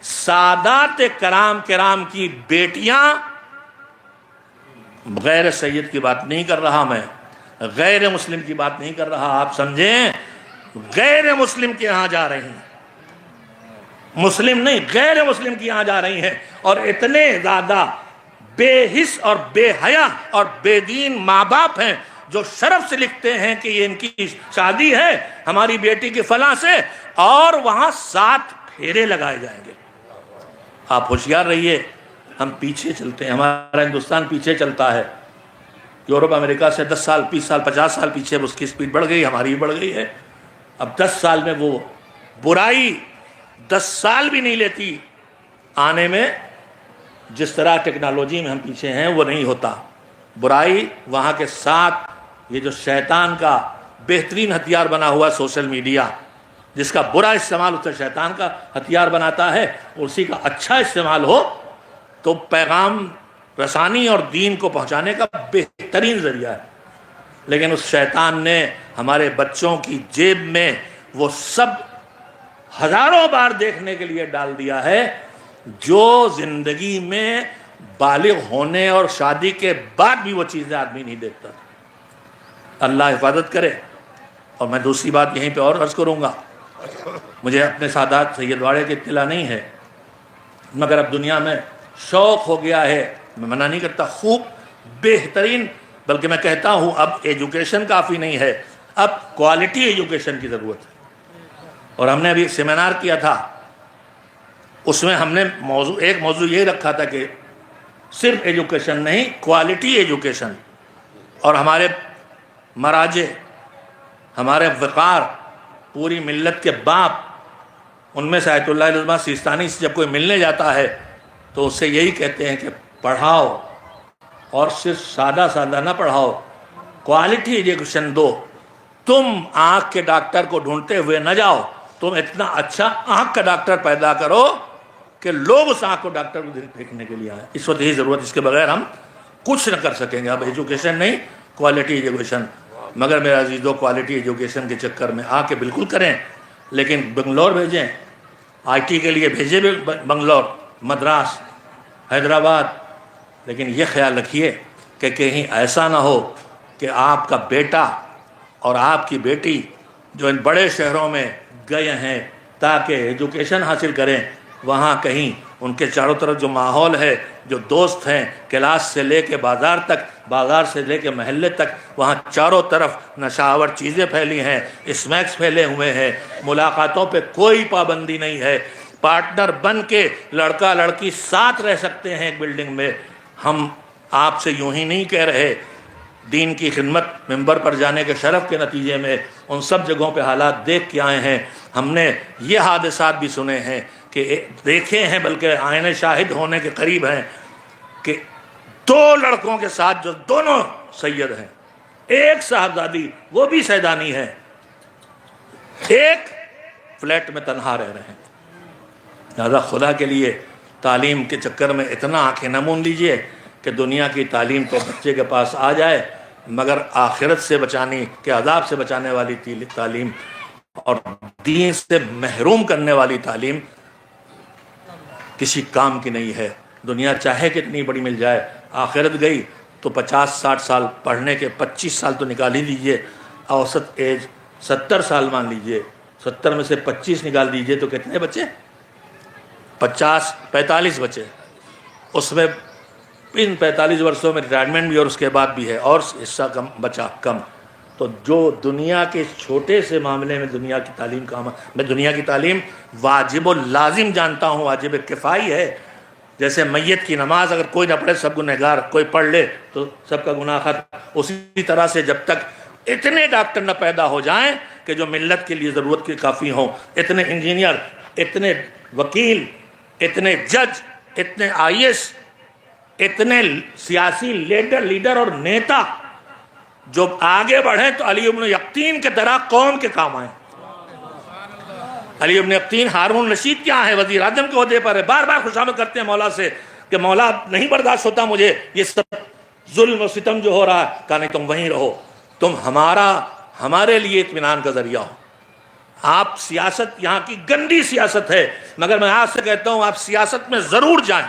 سادات کرام کی بیٹیاں، غیر سید کی بات نہیں کر رہا میں، غیر مسلم کی بات نہیں کر رہا، آپ سمجھیں، غیر مسلم کے یہاں جا رہی ہیں، مسلم نہیں غیر مسلم کی یہاں جا رہی ہیں، اور اتنے زیادہ بے حس اور بے حیا اور بے دین ماں باپ ہیں جو شرف سے لکھتے ہیں کہ یہ ان کی شادی ہے ہماری بیٹی کی فلاں سے، اور وہاں 7 پھیرے لگائے جائیں گے۔ آپ ہوشیار رہیے، ہم پیچھے چلتے ہیں، ہمارا ہندوستان پیچھے چلتا ہے، یورپ امریکہ سے 10 سال 20 سال 50 سال پیچھے اس کی سپیڈ بڑھ گئی، ہماری بھی بڑھ گئی ہے۔ اب 10 سال میں وہ برائی 10 سال بھی نہیں لیتی آنے میں، جس طرح ٹیکنالوجی میں ہم پیچھے ہیں وہ نہیں ہوتا۔ برائی وہاں کے ساتھ یہ جو شیطان کا بہترین ہتھیار بنا ہوا سوشل میڈیا، جس کا برا استعمال اسے شیطان کا ہتھیار بناتا ہے، اسی کا اچھا استعمال ہو تو پیغام رسانی اور دین کو پہنچانے کا بہترین ذریعہ ہے۔ لیکن اس شیطان نے ہمارے بچوں کی جیب میں وہ سب ہزاروں بار دیکھنے کے لیے ڈال دیا ہے جو زندگی میں بالغ ہونے اور شادی کے بعد بھی وہ چیزیں آدمی نہیں دیکھتا۔ اللہ حفاظت کرے۔ اور میں دوسری بات یہیں پہ اور عرض کروں گا، مجھے اپنے سادات سید واڑے کی اطلاع نہیں ہے، مگر اب دنیا میں شوق ہو گیا ہے، میں منع نہیں کرتا، خوب بہترین، بلکہ میں کہتا ہوں اب ایجوکیشن کافی نہیں ہے، اب کوالٹی ایجوکیشن کی ضرورت ہے۔ اور ہم نے ابھی ایک سیمینار کیا تھا، اس میں ہم نے ایک موضوع یہ رکھا تھا کہ صرف ایجوکیشن نہیں، کوالٹی ایجوکیشن۔ اور ہمارے مراجع، ہمارے وقار، پوری ملت کے باپ، ان میں سے آیت اللہ العظمہ سیستانی سے جب کوئی ملنے جاتا ہے تو اس سے یہی کہتے ہیں کہ پڑھاؤ، اور صرف سادہ نہ پڑھاؤ، کوالٹی ایجوکیشن دو۔ تم آنکھ کے ڈاکٹر کو ڈھونڈتے ہوئے نہ جاؤ، تم اتنا اچھا آنکھ کا ڈاکٹر پیدا کرو کہ لوگ اس آنکھ کو ڈاکٹر کو دیکھنے کے لیے آئیں۔ اس وقت یہی ضرورت، اس کے بغیر ہم کچھ نہ کر سکیں گے۔ اب ایجوکیشن نہیں، کوالٹی ایجوکیشن۔ مگر میرے عزیزو، کوالٹی ایجوکیشن کے چکر میں آ کے بالکل کریں، لیکن بنگلور بھیجیں، آئی ٹی کے لیے بھیجیں بنگلور، مدراس، حیدرآباد، لیکن یہ خیال رکھیے کہ کہیں ایسا نہ ہو کہ آپ کا بیٹا اور آپ کی بیٹی جو ان بڑے شہروں میں گئے ہیں تاکہ ایجوکیشن حاصل کریں، وہاں کہیں ان کے چاروں طرف جو ماحول ہے، جو دوست ہیں، کلاس سے لے کے بازار تک، بازار سے لے کے محلے تک، وہاں چاروں طرف نشاور چیزیں پھیلی ہیں، اسمیکس پھیلے ہوئے ہیں، ملاقاتوں پہ کوئی پابندی نہیں ہے، پارٹنر بن کے لڑکا لڑکی ساتھ رہ سکتے ہیں ایک بلڈنگ میں۔ ہم آپ سے یوں ہی نہیں کہہ رہے، دین کی خدمت منبر پر جانے کے شرف کے نتیجے میں ان سب جگہوں پہ حالات دیکھ کے آئے ہیں. ہم نے یہ حادثات بھی سنے ہیں کہ دیکھے ہیں، بلکہ آئین شاہد ہونے کے قریب ہیں کہ 2 لڑکوں کے ساتھ جو دونوں سید ہیں، ایک صاحبزادی وہ بھی سیدانی ہے، ایک فلیٹ میں تنہا رہ رہے ہیں. لہذا خدا کے لیے تعلیم کے چکر میں اتنا آنکھیں نہ مون لیجئے کہ دنیا کی تعلیم تو بچے کے پاس آ جائے، مگر آخرت سے بچانے کے عذاب سے بچانے والی تعلیم اور دین سے محروم کرنے والی تعلیم کسی کام کی نہیں ہے. دنیا چاہے کتنی بڑی مل جائے، آخرت گئی تو 50-60 سال پڑھنے کے 25 سال تو نکال ہی دیجئے. اوسط ایج 70 سال مان لیجئے، 70 میں سے 25 نکال دیجئے تو کتنے بچے؟ 45 بچے. اس میں ان 45 برسوں میں ریٹائرمنٹ بھی اور اس کے بعد بھی ہے، اور حصہ کم بچا کم. تو جو دنیا کے چھوٹے سے معاملے میں دنیا کی تعلیم کا میں دنیا کی تعلیم واجب و لازم جانتا ہوں، واجب کفائی ہے. جیسے میت کی نماز اگر کوئی نہ پڑھے سب گنہگار، کوئی پڑھ لے تو سب کا گناہ ختم. اسی طرح سے جب تک اتنے ڈاکٹر نہ پیدا ہو جائیں کہ جو ملت کے لیے ضرورت کے کافی ہوں، اتنے انجینئر، اتنے وکیل، اتنے جج، اتنے IAS، اتنے سیاسی لیڈر اور نیتا جو آگے بڑھیں تو علی ابن یقطین کے طرح قوم کے کام آئیں. علی ابن یقطین ہارون رشید کیا ہے؟ وزیر اعظم کے عہدے پر ہے. بار بار خوشامد کرتے ہیں مولا سے کہ مولا نہیں برداشت ہوتا مجھے یہ سب ظلم و ستم جو ہو رہا ہے. کہا نہیں، تم وہیں رہو، تم ہمارے لیے اطمینان کا ذریعہ ہو. آپ سیاست یہاں کی گندی سیاست ہے، مگر میں آپ سے کہتا ہوں آپ سیاست میں ضرور جائیں.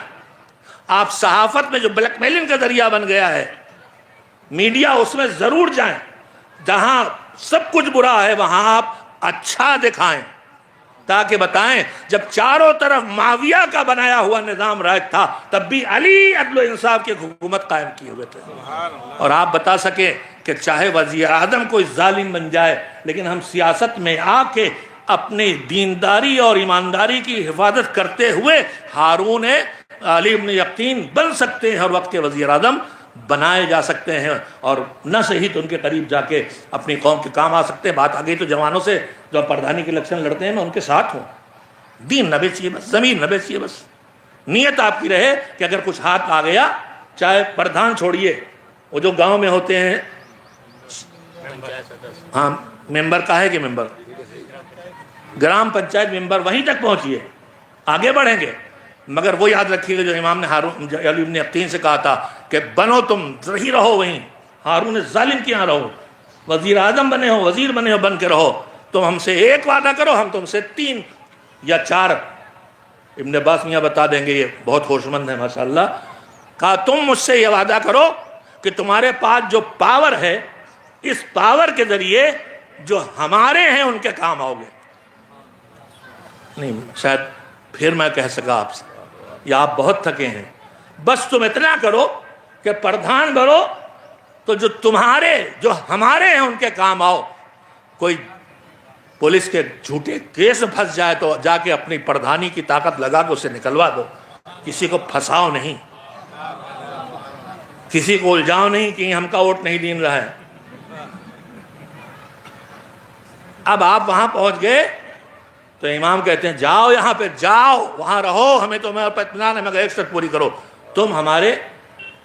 آپ صحافت میں جو بلیک میلنگ کا ذریعہ بن گیا ہے، میڈیا، اس میں ضرور جائیں. جہاں سب کچھ برا ہے وہاں آپ اچھا دکھائیں، تاکہ بتائیں جب چاروں طرف معاویہ کا بنایا ہوا نظام رائج تھا تب بھی علی عدل و انصاف کی حکومت قائم کیے ہوئے تھے. اور آپ بتا سکیں کہ چاہے وزیر اعظم کوئی ظالم بن جائے لیکن ہم سیاست میں آ کے اپنی دینداری اور ایمانداری کی حفاظت کرتے ہوئے ہارون علی ابن یقطین بن سکتے ہیں اور وقت کے وزیر اعظم بنائے جا سکتے ہیں، اور نہ صحیح تو ان کے قریب جا کے اپنی قوم کے کام آ سکتے ہیں. بات آ گئی تو جوانوں سے جو پردھانی کے الیکشن لڑتے ہیں میں ان کے ساتھ ہوں. دین نہ بیچیے بس، زمین نہ بیچیے بس. نیت آپ کی رہے کہ اگر کچھ ہاتھ آ گیا، چاہے پردھان چھوڑیے، وہ جو گاؤں میں ہوتے ہیں، ہاں ممبر کا ہے کہ ممبر گرام پنچایت ممبر، وہیں تک پہنچیے، آگے بڑھیں گے. مگر وہ یاد رکھیے گا جو امام نے علی ابن یقطین سے کہا تھا کہ بنو تم وہی رہو، وہیں ہارون ظالم کے یہاں رہو، وزیر اعظم بنے ہو، وزیر بنے ہو، بن کے رہو. تم ہم سے ایک وعدہ کرو، ہم تم سے 3 یا 4. ابن عباس میاں بتا دیں گے، یہ بہت ہوش مند ہے ماشاءاللہ. کہا تم مجھ سے یہ وعدہ کرو کہ تمہارے پاس جو پاور ہے، اس پاور کے ذریعے جو ہمارے ہیں ان کے کام آؤ گے. نہیں شاید پھر میں کہہ سکا آپ سے، یا آپ بہت تھکے ہیں. بس تم اتنا کرو کہ پردھان بنو تو جو ہمارے ہیں ان کے کام آؤ. کوئی پولیس کے جھوٹے کیس میں پھنس جائے تو جا کے اپنی پردھانی کی طاقت لگا کے اسے نکلوا دو. کسی کو پھنساؤ نہیں، کسی کو الجھاؤ نہیں کہ ہم کا ووٹ نہیں دین رہا ہے. اب آپ وہاں پہنچ گئے تو امام کہتے ہیں جاؤ، یہاں پہ جاؤ، وہاں رہو، ہمیں تمہیں اطمینان ہے، مگر ایک شرط پوری کرو، تم ہمارے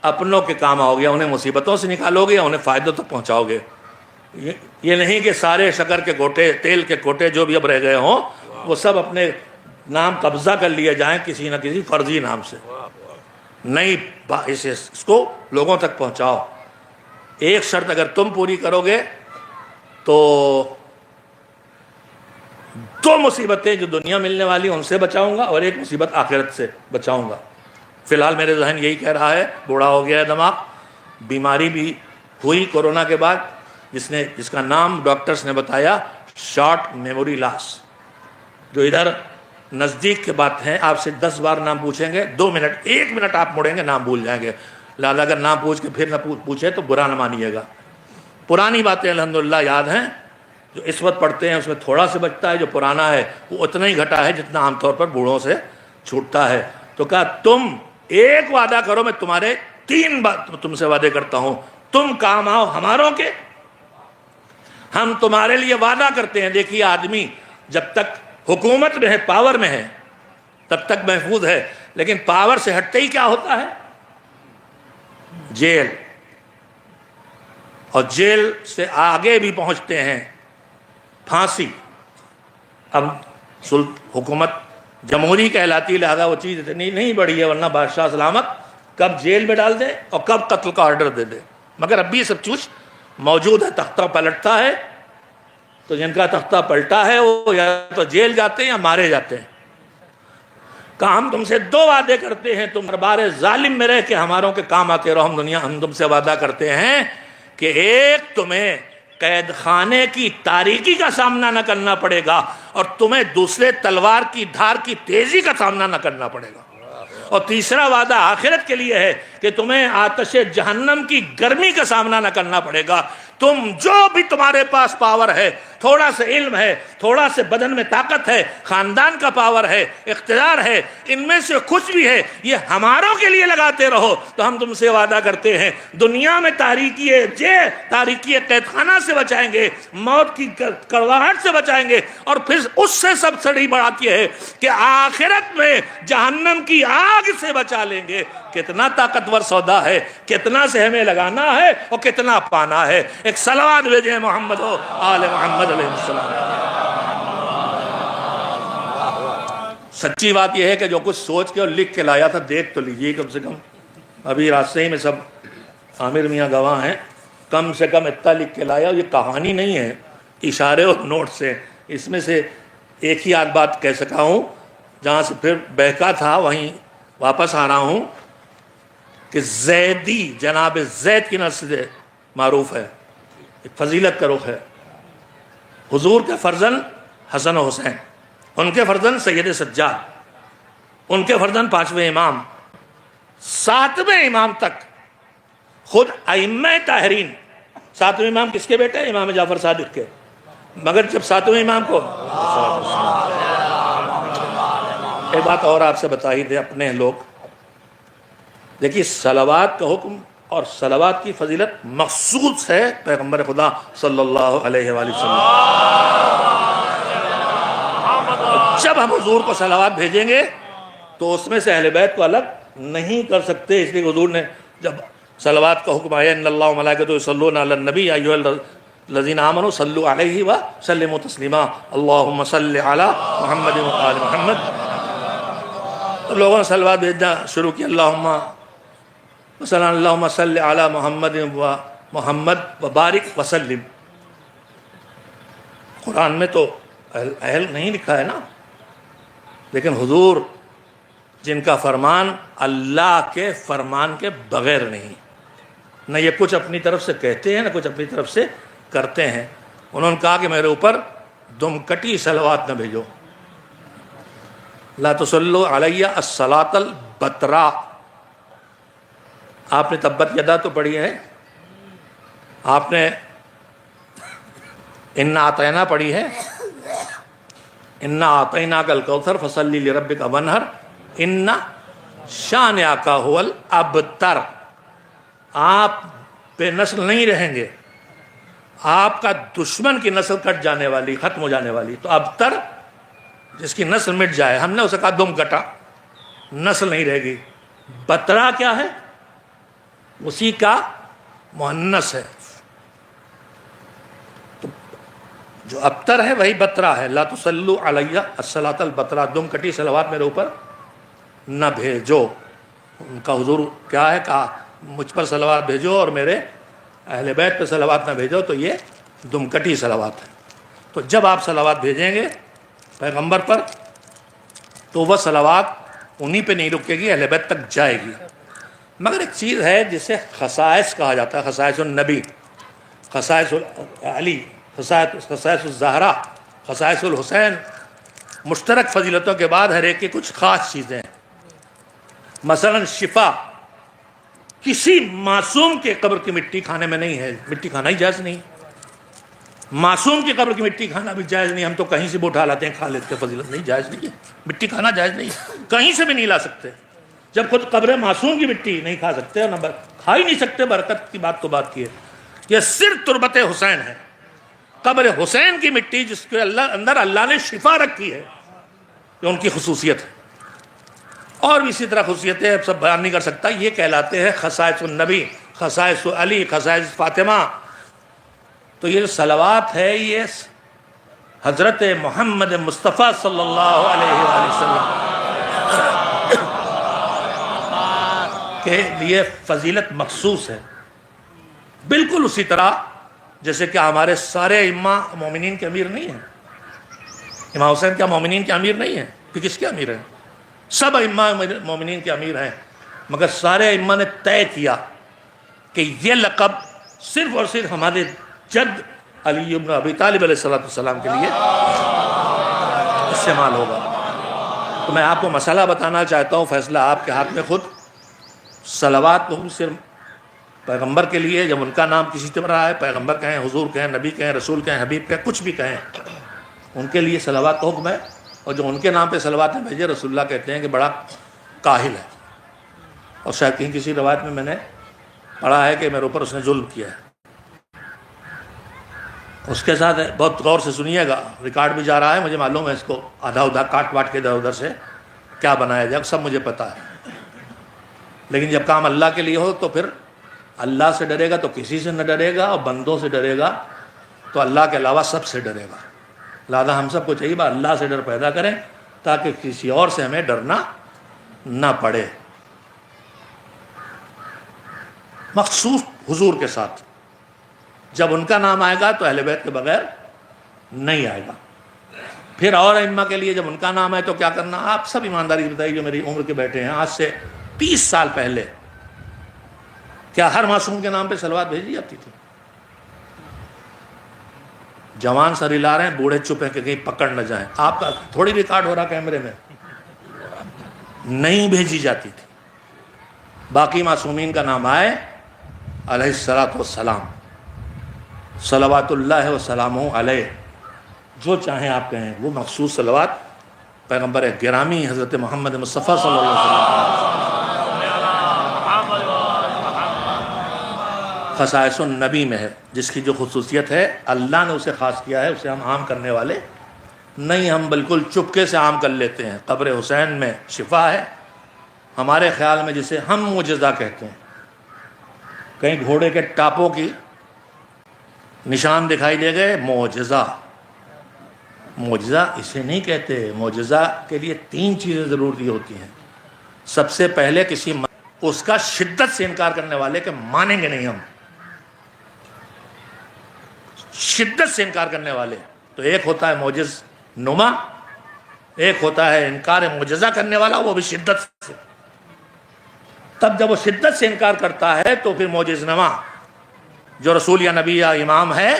اپنوں کے کام آؤ گے، انہیں مصیبتوں سے نکالو گے، انہیں فائدوں تک پہنچاؤ گے. یہ نہیں کہ سارے شکر کے کوٹے، تیل کے کوٹے جو بھی اب رہ گئے ہوں وہ سب اپنے نام قبضہ کر لیے جائیں کسی نہ کسی فرضی نام سے. نہیں، اس کو لوگوں تک پہنچاؤ. ایک شرط اگر تم پوری کرو گے تو 2 مصیبتیں جو دنیا ملنے والی ان سے بچاؤں گا اور ایک مصیبت آخرت سے بچاؤں گا. فی الحال میرے ذہن یہی کہہ رہا ہے، بوڑھا ہو گیا ہے دماغ. بیماری بھی ہوئی کورونا کے بعد جس کا نام ڈاکٹرز نے بتایا شارٹ میموری لاس. جو ادھر نزدیک کے بات ہیں آپ سے 10 بار نام پوچھیں گے، 2 منٹ 1 منٹ آپ مڑیں گے نام بھول جائیں گے. لہٰذا اگر نام پوچھ کے پھر نہ پوچھے تو برا نہ مانیے گا. پرانی باتیں الحمدللہ یاد ہیں، جو اس وقت پڑھتے ہیں اس میں تھوڑا سا بچتا ہے، جو پرانا ہے وہ اتنا ہی گھٹا ہے جتنا عام طور پر بوڑھوں سے چھوٹتا ہے. تو کہا تم ایک وعدہ کرو، میں تمہارے 3 بات تم سے وعدے کرتا ہوں، تم کام آؤ ہماروں کے. ہم تمہارے لیے وعدہ کرتے ہیں. دیکھیے آدمی جب تک حکومت میں ہے، پاور میں ہے، تب تک محفوظ ہے، لیکن پاور سے ہٹتے ہی کیا ہوتا ہے؟ جیل. اور جیل سے آگے بھی پہنچتے ہیں پھانسی. اب حکومت جمہوری کہلاتی، لہذا وہ چیز اتنی نہیں بڑھی ہے، ورنہ بادشاہ سلامت کب جیل میں ڈال دے اور کب قتل کا آرڈر دے دے. مگر اب بھی سب چیز موجود ہے. تختہ پلٹتا ہے تو جن کا تختہ پلٹا ہے وہ یا تو جیل جاتے ہیں یا مارے جاتے ہیں. کہ ہم تم سے 2 وعدے کرتے ہیں، تم دربار ظالم میں رہ کے ہماروں کے کام آتے رہو. ہم تم سے وعدہ کرتے ہیں کہ ایک تمہیں قید خانے کی تاریکی کا سامنا نہ کرنا پڑے گا، اور تمہیں دوسرے تلوار کی دھار کی تیزی کا سامنا نہ کرنا پڑے گا. اور تیسرا وعدہ آخرت کے لیے ہے کہ تمہیں آتش جہنم کی گرمی کا سامنا نہ کرنا پڑے گا. تم جو بھی تمہارے پاس پاور ہے، تھوڑا سا علم ہے، تھوڑا سے بدن میں طاقت ہے، خاندان کا پاور ہے، اقتدار ہے، ان میں سے کچھ بھی ہے، یہ ہماروں کے لیے لگاتے رہو. تو ہم تم سے وعدہ کرتے ہیں دنیا میں تاریکی قید خانہ سے بچائیں گے، موت کی کڑواہٹ سے بچائیں گے، اور پھر اس سے سب سے بڑی بات یہ ہے کہ آخرت میں جہنم کی آگ سے بچا لیں گے. کتنا طاقتور سودا ہے، کتنا سے ہمیں لگانا ہے اور کتنا پانا ہے. ایک صلوات بھیجیں محمد و آل محمد علیہ السلام. سچی بات یہ ہے کہ جو کچھ سوچ کے اور لکھ کے لایا تھا دیکھ تو لیجیے کم سے کم. ابھی راستے ہی میں سب عامر میاں گواہ ہیں، کم سے کم اتنا لکھ کے لایا. یہ کہانی نہیں ہے، اشارے اور نوٹ سے. اس میں سے ایک ہی آدھ بات کہہ سکا ہوں، جہاں سے پھر بہکا تھا وہیں واپس آ رہا ہوں، کہ زیدی جناب زید کی نسل سے معروف ہے، ایک فضیلت کا رخ ہے. حضور کے فرزند حسن و حسین، ان کے فرزند سید سجاد، ان کے فرزند 5ویں امام، 7ویں امام تک خود ائمہ طاہرین. 7ویں امام کس کے بیٹے؟ امام جعفر صادق کے. مگر جب 7ویں امام کو ایک بات اور آپ سے بتا ہی دے اپنے لوگ، دیکھیے صلوات کا حکم اور صلوات کی فضیلت مخصوص ہے پیغمبر خدا صلی اللہ علیہ وآلہ وسلم. جب ہم حضور کو صلوات بھیجیں گے تو اس میں سے اہل بیت کو الگ نہیں کر سکتے. اس لیے حضور نے جب صلوات کا حکم آیا ان اللہ وملائکتہ یصلون علی النبی یا ایھا الذین آمنوا صلوا علیہ وسلموا تسلیما اللہم صل علی محمد و آل محمد. تو لوگوں نے صلوات بھیجنا شروع کیا، اللہم مثلا اللہم صل علی محمد و محمد و بارک وسلم. قرآن میں تو اہل نہیں لکھا ہے نا، لیکن حضور جن کا فرمان اللہ کے فرمان کے بغیر نہیں، نہ یہ کچھ اپنی طرف سے کہتے ہیں نہ کچھ اپنی طرف سے کرتے ہیں. انہوں نے کہا کہ میرے اوپر دم کٹی صلوات نہ بھیجو. لا تصلوا علیہ الصلاۃ البتراء. آپ نے تبت یدا تو پڑھی ہے، آپ نے انا اعطینا پڑھی ہے، انا اعطیناک الکوثر فصلی لربک وانحر ان شانئک ھو الابتر. آپ بے نسل نہیں رہیں گے، آپ کا دشمن کی نسل کٹ جانے والی، ختم ہو جانے والی. تو ابتر جس کی نسل مٹ جائے، ہم نے اسے کہا دم کٹا، نسل نہیں رہے گی. بترا کیا ہے؟ اسی کا مؤنث ہے. تو جو ابتر ہے وہی بترا ہے. لا تصلوا علیہ الصلاۃ البتراء. دم کٹی صلوات میرے اوپر نہ بھیجو. ان کا حضور کیا ہے؟ کہا مجھ پر صلوات بھیجو اور میرے اہل بیت پہ صلوات نہ بھیجو، تو یہ دم کٹی صلوات ہے. تو جب آپ صلوات بھیجیں گے پیغمبر پر تو وہ صلوات انہی پہ نہیں رکے گی، اہل بیت تک جائے گی. مگر ایک چیز ہے جسے خصائص کہا جاتا ہے، خصائص النبی، خصائص علی، خصائص الزہرا، خصائص الحسین. مشترک فضیلتوں کے بعد ہر ایک کی کچھ خاص چیزیں ہیں. مثلا شفا. کسی معصوم کے قبر کی مٹی کھانے میں نہیں ہے، مٹی کھانا ہی جائز نہیں. معصوم کی قبر کی مٹی کھانا بھی جائز نہیں. ہم تو کہیں سے بھی اٹھا لاتے ہیں کھا لیتے ہیں، فضیلت نہیں، جائز نہیں ہے. مٹی کھانا جائز نہیں، کہیں سے بھی نہیں لا سکتے. جب خود قبر معصوم کی مٹی نہیں کھا سکتے اور نہ کھا ہی نہیں سکتے، برکت کی بات تو بات کی ہے. یہ صرف تربت حسین ہے، قبر حسین کی مٹی جس کے اندر اللہ نے شفا رکھی ہے، یہ ان کی خصوصیت ہے. اور بھی اسی طرح خصوصیتیں اب سب بیان نہیں کر سکتا. یہ کہلاتے ہیں خصائص النبی، خصائص علی، خصائص فاطمہ. تو یہ جو صلوات ہے یہ حضرت محمد مصطفیٰ صلی اللہ علیہ وآلہ وسلم کے لیے فضیلت مخصوص ہے، بالکل اسی طرح جیسے کہ ہمارے سارے ائمہ مومنین کے امیر نہیں ہیں. امام حسین کیا مومنین کے امیر نہیں ہیں؟ کہ کس کے امیر ہیں؟ سب ائمہ مومنین کے امیر ہیں، مگر سارے ائمہ نے طے کیا کہ یہ لقب صرف اور صرف ہمارے جد علی بن ابی طالب علیہ السلام کے لیے استعمال ہوگا. تو میں آپ کو مسئلہ بتانا چاہتا ہوں، فیصلہ آپ کے ہاتھ میں خود. صلوات تو صرف پیغمبر کے لیے، جب ان کا نام کسی طرح رہا ہے، پیغمبر کہیں، حضور کہیں، نبی کہیں، رسول کہیں، حبیب کہیں، کچھ بھی کہیں، ان کے لیے صلوات کا حکم ہے. اور جو ان کے نام پہ صلوات بھیجے، رسول اللہ کہتے ہیں کہ بڑا کاہل ہے. اور شاید کہیں کسی روایت میں نے پڑھا ہے کہ میرے اوپر اس نے ظلم کیا ہے. اس کے ساتھ بہت غور سے سنیے گا، ریکارڈ بھی جا رہا ہے، مجھے معلوم ہے اس کو آدھا ادھر کاٹ واٹ کے ادھر ادھر سے کیا بنایا جائے، سب مجھے پتا ہے. لیکن جب کام اللہ کے لیے ہو تو پھر اللہ سے ڈرے گا تو کسی سے نہ ڈرے گا، اور بندوں سے ڈرے گا تو اللہ کے علاوہ سب سے ڈرے گا. لہٰذا ہم سب کو چاہیے اللہ سے ڈر پیدا کریں تاکہ کسی اور سے ہمیں ڈرنا نہ پڑے. مخصوص حضور کے ساتھ جب ان کا نام آئے گا تو اہل بیت کے بغیر نہیں آئے گا. پھر اور ائمہ کے لیے جب ان کا نام آئے تو کیا کرنا، آپ سب ایمانداری سے بتائیے جو میری عمر کے بیٹھے ہیں. آج سے 30 سال پہلے کیا ہر معصوم کے نام پہ صلوات بھیجی جاتی تھی؟ جوان سر ہلا رہے ہیں، بوڑھے چپ ہیں کہ کہیں پکڑ نہ جائیں. آپ کا تھوڑی ریکارڈ ہو رہا کیمرے میں، نہیں بھیجی جاتی تھی. باقی معصومین کا نام آئے علیہ الصلوۃ والسلام، صلوات اللہ وسلامہ علیہ، جو چاہیں آپ کہیں. وہ مخصوص صلوات پیغمبر گرامی حضرت محمد مصطفیٰ صلی اللہ علیہ وسلم خصائص النبی میں ہے، جس کی جو خصوصیت ہے اللہ نے اسے خاص کیا ہے. اسے ہم عام کرنے والے نہیں، ہم بالکل چپکے سے عام کر لیتے ہیں. قبر حسین میں شفا ہے ہمارے خیال میں، جسے ہم معجزہ کہتے ہیں. کہیں گھوڑے کے ٹاپوں کی نشان دکھائی دے گئے، معجزہ. معجزہ اسے نہیں کہتے. معجزہ کے لیے 3 چیزیں ضروری ہوتی ہیں. سب سے پہلے اس کا شدت سے انکار کرنے والے کہ مانیں گے نہیں ہم، شدت سے انکار کرنے والے. تو ایک ہوتا ہے معجز نما، ایک ہوتا ہے انکار معجزہ کرنے والا، وہ بھی شدت سے. تب جب وہ شدت سے انکار کرتا ہے تو پھر معجز نما جو رسول یا نبی یا امام ہے،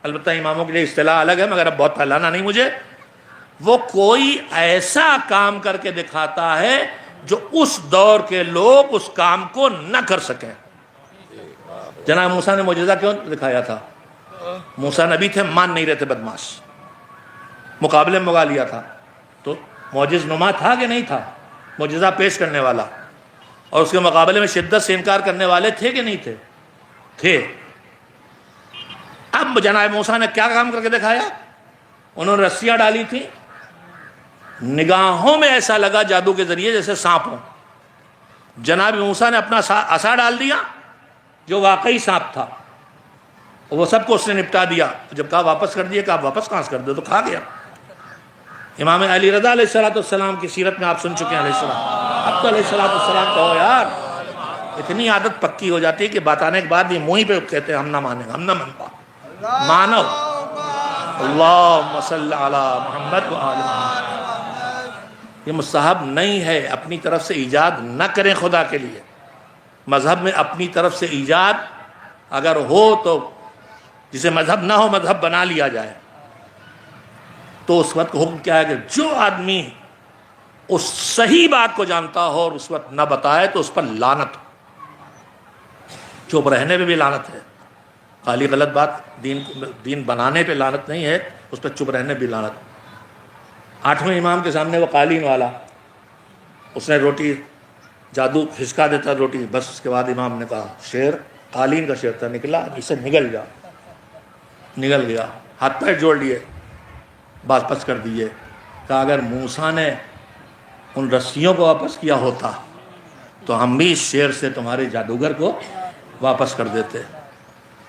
البتہ اماموں کے لیے اصطلاح الگ ہے مگر اب بہت پھیلانا نہیں مجھے، وہ کوئی ایسا کام کر کے دکھاتا ہے جو اس دور کے لوگ اس کام کو نہ کر سکیں. جناب موسیٰ نے معجزہ کیوں دکھایا تھا؟ موسیٰ نبی تھے، مان نہیں رہے تھے بدماش، مقابلے میں مگا لیا تھا. تو معجز نما تھا کہ نہیں تھا؟ معجزہ پیش کرنے والا. اور اس کے مقابلے میں شدت سے انکار کرنے والے تھے کہ نہیں تھے؟ تھے. اب جناب موسیٰ نے کیا کام کر کے دکھایا؟ انہوں نے رسیاں ڈالی تھی، نگاہوں میں ایسا لگا جادو کے ذریعے جیسے سانپ ہو. جناب موسیٰ نے اپنا عصا ڈال دیا جو واقعی سانپ تھا، وہ سب کو اس نے نپٹا دیا. جب کہا واپس کر دیے، کہا واپس کہاں سے کر دے، تو کھا گیا. امام علی رضا علیہ السلام کی سیرت میں آپ سن چکے ہیں علیہ السلام. اب تو علیہ السلام کہو یار، اتنی عادت پکی ہو جاتی ہے کہ بتانے کے بعد یہ منہ پہ کہتے ہیں ہم نہ مانیں، ہم نہ مانتا. مانو. اللہم صلی علی محمد و آل محمد. یہ مستحب نہیں ہے، اپنی طرف سے ایجاد نہ کریں خدا کے لیے. مذہب میں اپنی طرف سے ایجاد اگر ہو تو جسے مذہب نہ ہو مذہب بنا لیا جائے. تو اس وقت حکم کیا ہے کہ جو آدمی اس صحیح بات کو جانتا ہو اور اس وقت نہ بتائے تو اس پر لعنت. چپ رہنے پہ بھی لعنت ہے، خالی غلط بات دین بنانے پہ لعنت نہیں ہے، اس پہ چپ رہنے بھی لعنت. 8ویں امام کے سامنے وہ قالین والا، اس نے روٹی جادو کھسکا دیتا روٹی، بس اس کے بعد امام نے کہا شعر، قالین کا شعر تھا، نکلا اسے نگل جا، نگل گیا، ہاتھ پیر جوڑ لیے، واپس کر دیے. کہا اگر موسیٰ نے ان رسیوں کو واپس کیا ہوتا تو ہم بھی اس شعر سے تمہارے جادوگر کو واپس کر دیتے.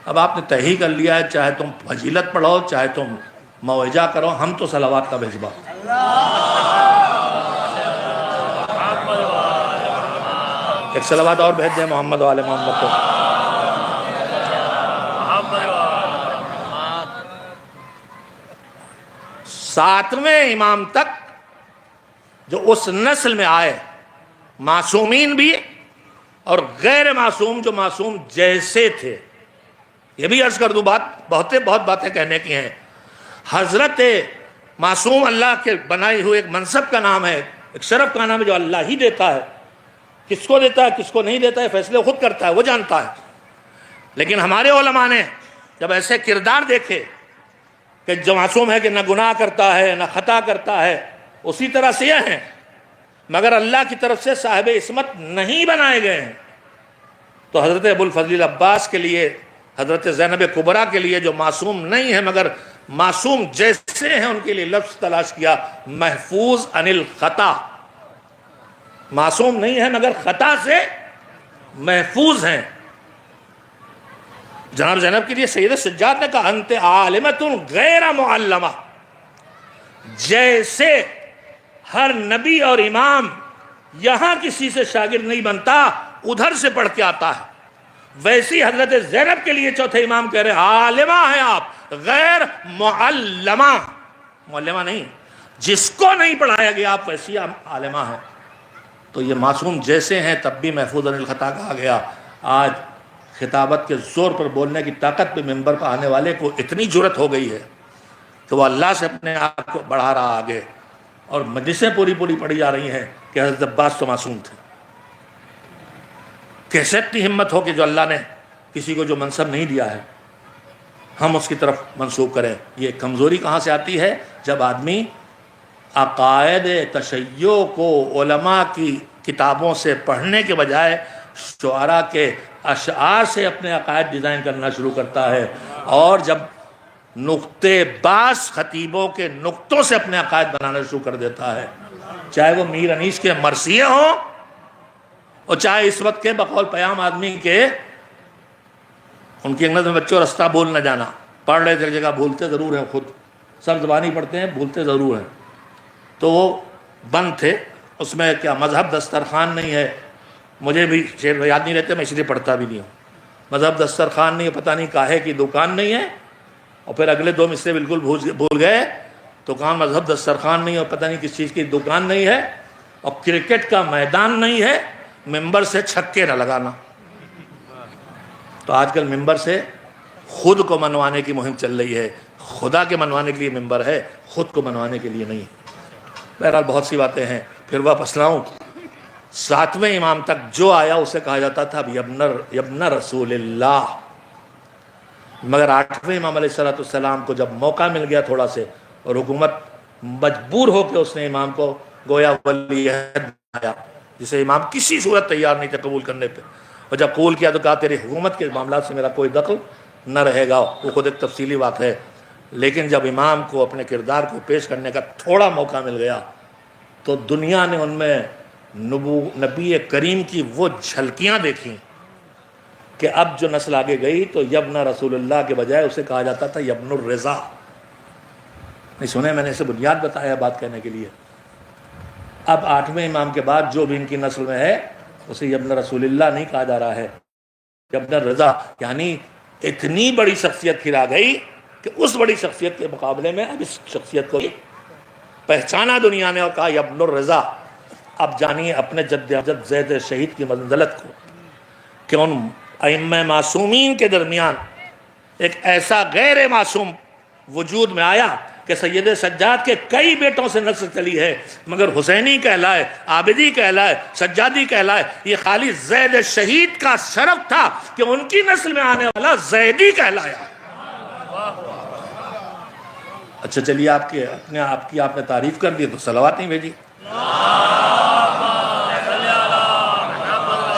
اب آپ نے طے کر لیا ہے، چاہے تم فضیلت پڑھو چاہے تم موعظہ کرو، ہم تو صلوات کا بھیجوا. ایک صلوات اور بھیج دیں محمد وآل محمد کو. ساتویں امام تک جو اس نسل میں آئے، معصومین بھی اور غیر معصوم جو معصوم جیسے تھے. یہ بھی عرض کر دوں، بہت باتیں کہنے کی ہیں. حضرت معصوم اللہ کے بنائے ہوئے ایک منصب کا نام ہے، ایک شرف کا نام ہے جو اللہ ہی دیتا ہے. کس کو دیتا ہے کس کو نہیں دیتا ہے فیصلے خود کرتا ہے، وہ جانتا ہے. لیکن ہمارے علماء نے جب ایسے کردار دیکھے کہ جو معصوم ہے کہ نہ گناہ کرتا ہے نہ خطا کرتا ہے، اسی طرح سے یہ ہیں مگر اللہ کی طرف سے صاحب عصمت نہیں بنائے گئے ہیں، تو حضرت ابوالفضل عباس کے لیے، حضرت زینب کبریٰ کے لیے جو معصوم نہیں ہے مگر معصوم جیسے ہیں، ان کے لیے لفظ تلاش کیا، محفوظ عن الخطا. معصوم نہیں ہے مگر خطا سے محفوظ ہیں. جناب زینب کے لیے سید سجاد نے کہا انت عالمۃ غیر معلمہ، جیسے ہر نبی اور امام یہاں کسی سے شاگرد نہیں بنتا، ادھر سے پڑھ کے آتا ہے، ویسی حضرت زینب کے لیے چوتھے امام کہہ رہے ہیں عالمہ ہیں آپ، غیر معلمہ. معلمہ نہیں، جس کو نہیں پڑھایا گیا آپ ویسی عالمہ ہیں. تو یہ معصوم جیسے ہیں تب بھی محفوظ عن الخطا کہا گیا. آج خطابت کے زور پر بولنے کی طاقت پہ ممبر پر آنے والے کو اتنی جرت ہو گئی ہے کہ وہ اللہ سے اپنے آپ کو بڑھا رہا آگے، اور مجلسیں پوری پڑھی جا رہی ہیں کہ حضرت عباس تو معصوم تھے. کیسے اتنی ہمت ہو کہ جو اللہ نے کسی کو جو منصب نہیں دیا ہے ہم اس کی طرف منسوب کریں. یہ کمزوری کہاں سے آتی ہے؟ جب آدمی عقائد تشیع کو علماء کی کتابوں سے پڑھنے کے بجائے شعراء کے اشعار سے اپنے عقائد ڈیزائن کرنا شروع کرتا ہے، اور جب نقطے باز خطیبوں کے نقطوں سے اپنے عقائد بنانا شروع کر دیتا ہے، چاہے وہ میر انیس کے مرثیے ہوں اور چاہے اس وقت کے بقول پیام آدمی کے ان کی انگلش میں بچوں رستہ بول نہ جانا، پڑھ رہے تھے جگہ بھولتے ضرور ہیں، خود سب زبانی پڑھتے ہیں بھولتے ضرور ہیں. تو وہ بند تھے، اس میں کیا مذہب دسترخوان نہیں ہے، مجھے بھی شعر یاد نہیں رہتے، میں اس لیے پڑھتا بھی نہیں ہوں. مذہب دسترخوان نہیں ہے، پتہ نہیں کاہے کی دکان نہیں ہے، اور پھر اگلے دو مصرے بالکل بھول گئے تو کہاں مذہب دسترخوان نہیں ہے اور پتہ نہیں کس چیز کی دکان نہیں ہے، اور کرکٹ کا میدان نہیں ہے، ممبر سے چھکے نہ لگانا. تو آج کل ممبر سے خود کو منوانے کی مہم چل رہی ہے. خدا کے منوانے کے لیے ممبر ہے، خود کو منوانے کے لیے نہیں. بہرحال بہت سی باتیں ہیں، پھر واپس لاؤں. ساتویں امام تک جو آیا اسے کہا جاتا تھا یبن رسول اللہ. مگر آٹھویں امام علیہ السلام کو جب موقع مل گیا تھوڑا سے، اور حکومت مجبور ہو کے اس نے امام کو گویا ولی عہد بنایا، جسے امام کسی صورت تیار نہیں تھے قبول کرنے پہ. اور جب قبول کیا تو کہا تیری حکومت کے معاملات سے میرا کوئی دخل نہ رہے گا. وہ خود ایک تفصیلی بات ہے. لیکن جب امام کو اپنے کردار کو پیش کرنے کا تھوڑا موقع مل گیا تو دنیا نے ان میں نبی کریم کی وہ جھلکیاں دیکھیں کہ اب جو نسل آگے گئی تو یبن رسول اللہ کے بجائے اسے کہا جاتا تھا یبن الرضا. نہیں سنے میں نے اسے بنیاد بتایا بات کہنے کے لیے. اب آٹھویں امام کے بعد جو بھی ان کی نسل میں ہے اسے یبن رسول اللہ نہیں کہا جا رہا ہے، یبن الرضا. یعنی اتنی بڑی شخصیت پھر آ گئی کہ اس بڑی شخصیت کے مقابلے میں اب اس شخصیت کو پہچانا دنیا نے اور کہا یبن الرضا. اب جانیے اپنے جد امجد زید شہید کی منزلت کو کہ ان ائمہ معصومین کے درمیان ایک ایسا غیر معصوم وجود میں آیا کہ سید سجاد کے کئی بیٹوں سے نسل چلی ہے، مگر حسینی کہلائے، عابدی کہلائے، سجادی کہلائے. یہ خالی زید شہید کا شرف تھا کہ ان کی نسل میں آنے والا زیدی کہلایا. اچھا چلیے آپ نے تعریف کر دی تو صلوات نہیں بھیجی.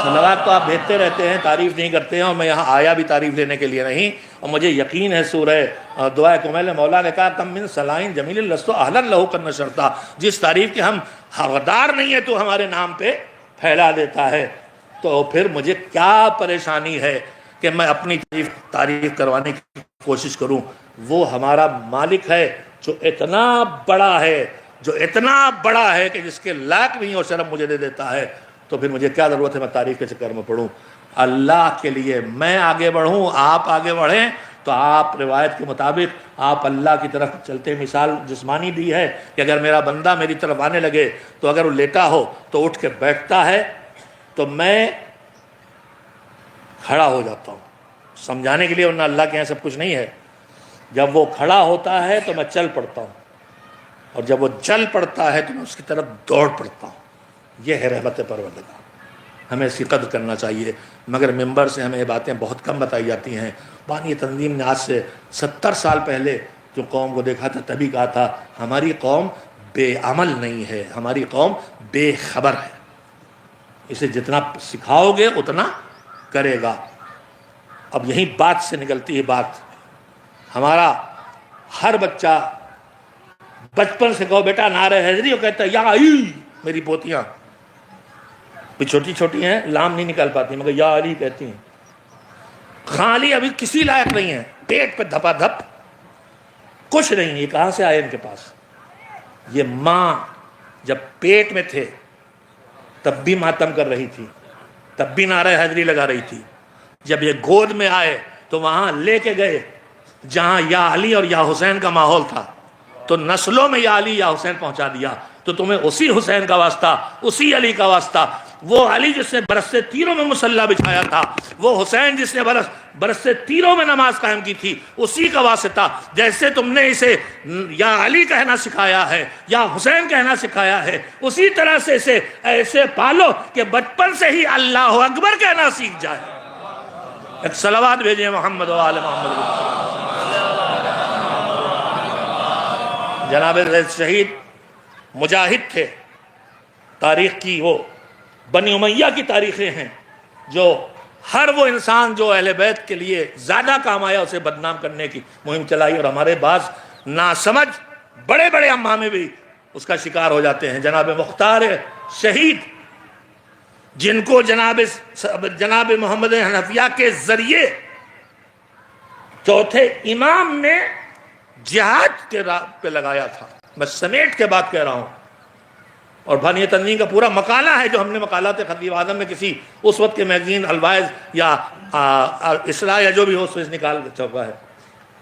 صلوات تو آپ بھیجتے رہتے ہیں، تعریف نہیں کرتے ہیں، اور میں یہاں آیا بھی تعریف لینے کے لیے نہیں، اور مجھے یقین ہے سورہ دعائے کمیل مولا نے کہا کم من صلائن جمیل لست اہلا لہ کن نشرتا، جس تعریف کے ہم حقدار نہیں ہیں تو ہمارے نام پہ پھیلا دیتا ہے، تو پھر مجھے کیا پریشانی ہے کہ میں اپنی تعریف کروانے کی کوشش کروں۔ وہ ہمارا مالک ہے جو اتنا بڑا ہے، جو اتنا بڑا ہے کہ جس کے لائق نہیں ہو شرف مجھے دے دیتا ہے، تو پھر مجھے کیا ضرورت ہے میں تعریف کے چکر میں پڑھوں۔ اللہ کے لیے میں آگے بڑھوں، آپ آگے بڑھیں، تو آپ روایت کے مطابق آپ اللہ کی طرف چلتے، مثال جسمانی دی ہے کہ اگر میرا بندہ میری طرف آنے لگے تو اگر وہ لیٹا ہو تو اٹھ کے بیٹھتا ہے تو میں کھڑا ہو جاتا ہوں، سمجھانے کے لیے، ورنہ اللہ کے یہاں سب کچھ نہیں ہے۔ جب وہ کھڑا ہوتا ہے تو میں چل پڑتا ہوں، اور جب وہ چل پڑتا ہے تو میں اس کی طرف دوڑ پڑتا ہوں۔ یہ ہے رحمت پروردگار، ہمیں اس کی قدر کرنا چاہیے، مگر ممبر سے ہمیں یہ باتیں بہت کم بتائی جاتی ہیں۔ بانی تنظیم نے آج سے 70 سال پہلے جو قوم کو دیکھا تھا تبھی کہا تھا ہماری قوم بے عمل نہیں ہے، ہماری قوم بے خبر ہے، اسے جتنا سکھاؤ گے اتنا کرے گا۔ اب یہی بات سے نکلتی ہے بات، ہمارا ہر بچہ بچپن سے کہو بیٹا نعرہ حیدری، وہ کہتا ہے یا علی، میری پوتیاں بھی چھوٹی چھوٹی ہیں، لام نہیں نکال پاتی مگر یا علی کہتی ہیں۔ خالی ابھی کسی لائق نہیں ہے، پیٹ پہ دھپا دھپ، کچھ نہیں، یہ کہاں سے آئے ان کے پاس؟ یہ ماں جب پیٹ میں تھے تب بھی ماتم کر رہی تھی، تب بھی نعرہ حیدری لگا رہی تھی، جب یہ گود میں آئے تو وہاں لے کے گئے جہاں یا علی اور یا حسین کا ماحول تھا، تو نسلوں میں یا علی یا حسین پہنچا دیا، تو تمہیں اسی حسین کا واسطہ، اسی علی کا واسطہ، وہ علی جس نے برس سے تیروں میں مصلی بچھایا تھا، وہ حسین جس نے برس سے تیروں میں نماز قائم کی تھی، اسی کا واسطہ۔ جیسے تم نے اسے یا علی کہنا سکھایا ہے یا حسین کہنا سکھایا ہے، اسی طرح سے اسے ایسے پالو کہ بچپن سے ہی اللہ اکبر کہنا سیکھ جائے۔ ایک صلوات بھیجیں محمد و آل محمد۔ جناب زید شہید مجاہد تھے، تاریخ کی وہ بنی امیہ کی تاریخیں ہیں، جو ہر وہ انسان جو اہل بیت کے لیے زیادہ کام آیا اسے بدنام کرنے کی مہم چلائی، اور ہمارے بعض ناسمجھ بڑے بڑے امامے بھی اس کا شکار ہو جاتے ہیں۔ جناب مختار شہید، جن کو جناب محمد حنفیہ کے ذریعے چوتھے امام نے جہاد کے راہ پہ لگایا تھا، میں سمیٹ کے بات کہہ رہا ہوں، اور بانی تنظیم کا پورا مقالہ ہے جو ہم نے مقالات خطیب اعظم میں کسی اس وقت کے میگزین الوائز یا اصلاح یا جو بھی ہو اس میں نکال چکا ہے،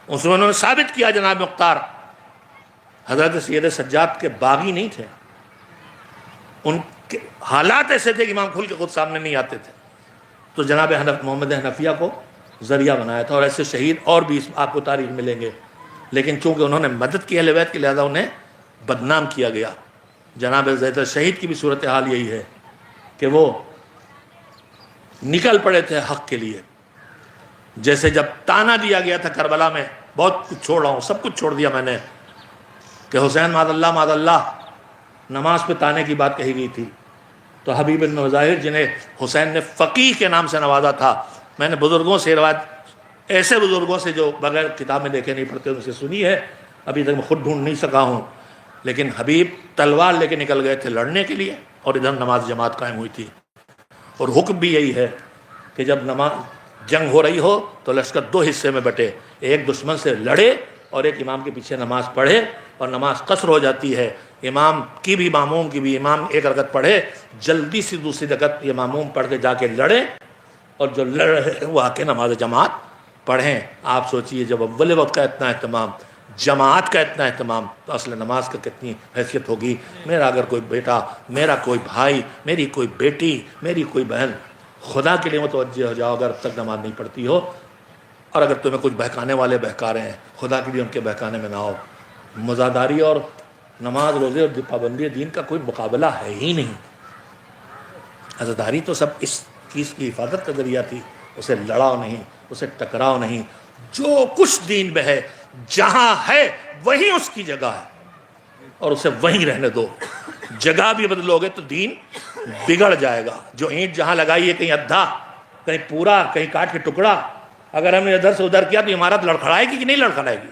اس میں انہوں نے ثابت کیا جناب مختار حضرت سید سجاد کے باغی نہیں تھے، ان کے حالات ایسے تھے کہ امام کھل کے خود سامنے نہیں آتے تھے، تو جناب محمد حنفیہ کو ذریعہ بنایا تھا، اور ایسے شہید اور بھی آپ کو تاریخ ملیں گے، لیکن چونکہ انہوں نے مدد کی اہل بیت کے لہذا انہیں بدنام کیا گیا۔ جناب زید شہید کی بھی صورتحال یہی ہے کہ وہ نکل پڑے تھے حق کے لیے، جیسے جب تانا دیا گیا تھا کربلا میں بہت کچھ چھوڑ رہا ہوں، سب کچھ چھوڑ دیا میں نے، کہ حسین معاذ اللہ نماز پہ تانے کی بات کہی گئی تھی، تو حبیب بن مظاہر جنہیں حسین نے فقیہ کے نام سے نوازا تھا، میں نے بزرگوں سے روایت، ایسے بزرگوں سے جو بغیر کتاب میں دیکھے نہیں پڑھتے ان سے سنی ہے، ابھی تک میں خود ڈھونڈ نہیں سکا ہوں، لیکن حبیب تلوار لے کے نکل گئے تھے لڑنے کے لیے، اور ادھر نماز جماعت قائم ہوئی تھی، اور حکم بھی یہی ہے کہ جب جنگ ہو رہی ہو تو لشکر دو حصے میں بٹے، ایک دشمن سے لڑے اور ایک امام کے پیچھے نماز پڑھے، اور نماز قصر ہو جاتی ہے، امام کی بھی ماموم کی بھی، امام ایک رکعت پڑھے، جلدی سے دوسری رکعت یہ ماموم پڑھ کے جا کے لڑے، اور جو لڑ رہے وہ آ کے نماز جماعت پڑھیں۔ آپ سوچئے جب اول وقت کا اتنا اہتمام، جماعت کا اتنا اہتمام، تو اصل نماز کا کتنی حیثیت ہوگی۔ میرا اگر کوئی بیٹا، میرا کوئی بھائی، میری کوئی بیٹی، میری کوئی بہن خدا کے لیے متوجہ ہو جاؤ، اگر اب تک نماز نہیں پڑھتی ہو، اور اگر تمہیں کچھ بہکانے والے بہکا رہے ہیں، خدا کے لیے ان کے بہکانے میں نہ ہو۔ مزاداری اور نماز روزے اور پابندی دین کا کوئی مقابلہ ہے ہی نہیں۔ عزاداری تو سب اس چیز کی حفاظت کا ذریعہ تھی، اسے لڑاؤ نہیں، اسے ٹکراؤ نہیں، جو کچھ دین میں ہے جہاں ہے وہیں اس کی جگہ ہے، اور اسے وہیں رہنے دو۔ جگہ بھی بدلو گے تو دین بگڑ جائے گا. جو اینٹ جہاں لگائی ہے کہیں ادھا کہیں پورا کہیں کاٹ کے ٹکڑا, اگر ہم نے ادھر سے ادھر کیا تو عمارت لڑکھڑائے گی کہ نہیں لڑکھڑائے گی؟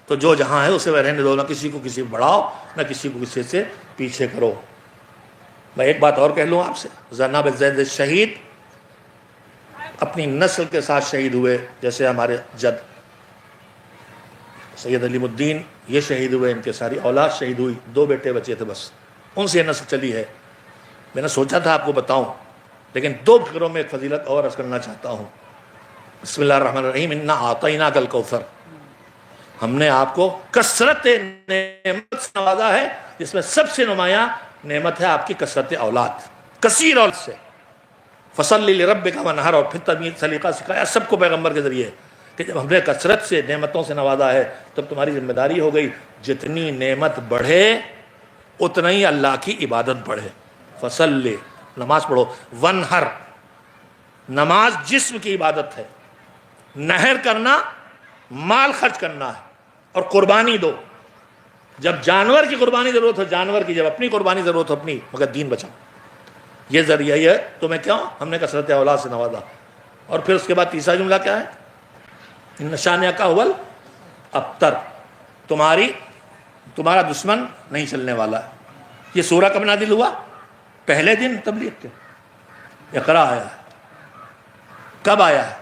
تو جو جہاں ہے اسے رہنے دو, نہ کسی کو کسی بڑھاؤ نہ کسی کو کسی سے پیچھے کرو. میں ایک بات اور کہہ لوں آپ سے, زینب زید شہید اپنی نسل کے ساتھ شہید ہوئے, جیسے ہمارے جد سید علیم الدین یہ شہید ہوئے, ان کے ساری اولاد شہید ہوئی, 2 بیٹے بچے تھے بس, ان سے یہ نسل چلی ہے. میں نے سوچا تھا آپ کو بتاؤں, لیکن 2 فکروں میں ایک فضیلت اور عرض کرنا چاہتا ہوں. بسم اللہ الرحمن الرحیم. انا اعطیناک الکوثر, ہم نے آپ کو کثرت نعمت سے نوازا ہے, جس میں سب سے نمایاں نعمت ہے آپ کی کثرت اولاد, کثیر اولاد سے. فصلی لربک وانحر, اور پھر تمیز سلیقہ سکھایا سب کو پیغمبر کے ذریعے کہ جب ہم نے کثرت سے نعمتوں سے نوازا ہے تب تمہاری ذمہ داری ہو گئی جتنی نعمت بڑھے اتنا ہی اللہ کی عبادت بڑھے. فصلی, نماز پڑھو. وانحر, نماز جسم کی عبادت ہے, نحر کرنا مال خرچ کرنا ہے, اور قربانی دو. جب جانور کی قربانی ضرورت ہو جانور کی, جب اپنی قربانی ضرورت ہو اپنی, مگر دین بچاؤ. یہ ذریعہ یہ تمہیں کیوں ہم نے کثرت اولاد سے نوازا. اور پھر اس کے بعد تیسرا جملہ کیا ہے؟ ان شانئک هو الابتر, تمہارا دشمن نہیں چلنے والا ہے. یہ سورہ کب نازل ہوا؟ پہلے دن تبلیغ کے. اقرا آیا ہے. کب آیا ہے؟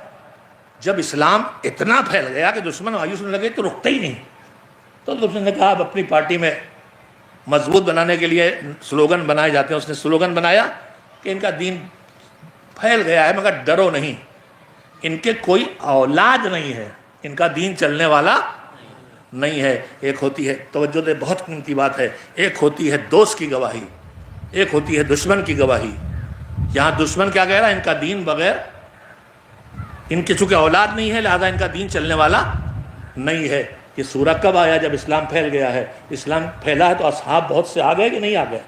جب اسلام اتنا پھیل گیا کہ دشمن مایوس ہونے لگے تو رکتا ہی نہیں. تو دشمن نے کہا اب اپنی پارٹی میں مضبوط بنانے کے لیے سلوگن بنائے جاتے ہیں. اس نے سلوگن بنایا کہ ان کا دین پھیل گیا ہے مگر ڈرو نہیں, ان کے کوئی اولاد نہیں ہے, ان کا دین چلنے والا نہیں ہے. ایک ہوتی ہے, توجہ دے, بہت قیمتی بات ہے, ایک ہوتی ہے دوست کی گواہی, ایک ہوتی ہے دشمن کی گواہی. یہاں دشمن کیا کہہ رہا ہے؟ ان کا دین بغیر, ان کے چونکہ اولاد نہیں ہے لہذا ان کا دین چلنے والا نہیں ہے. یہ سورہ کب آیا؟ جب اسلام پھیل گیا ہے. اسلام پھیلا ہے تو اصحاب بہت سے آ گئے کہ نہیں آ گئے؟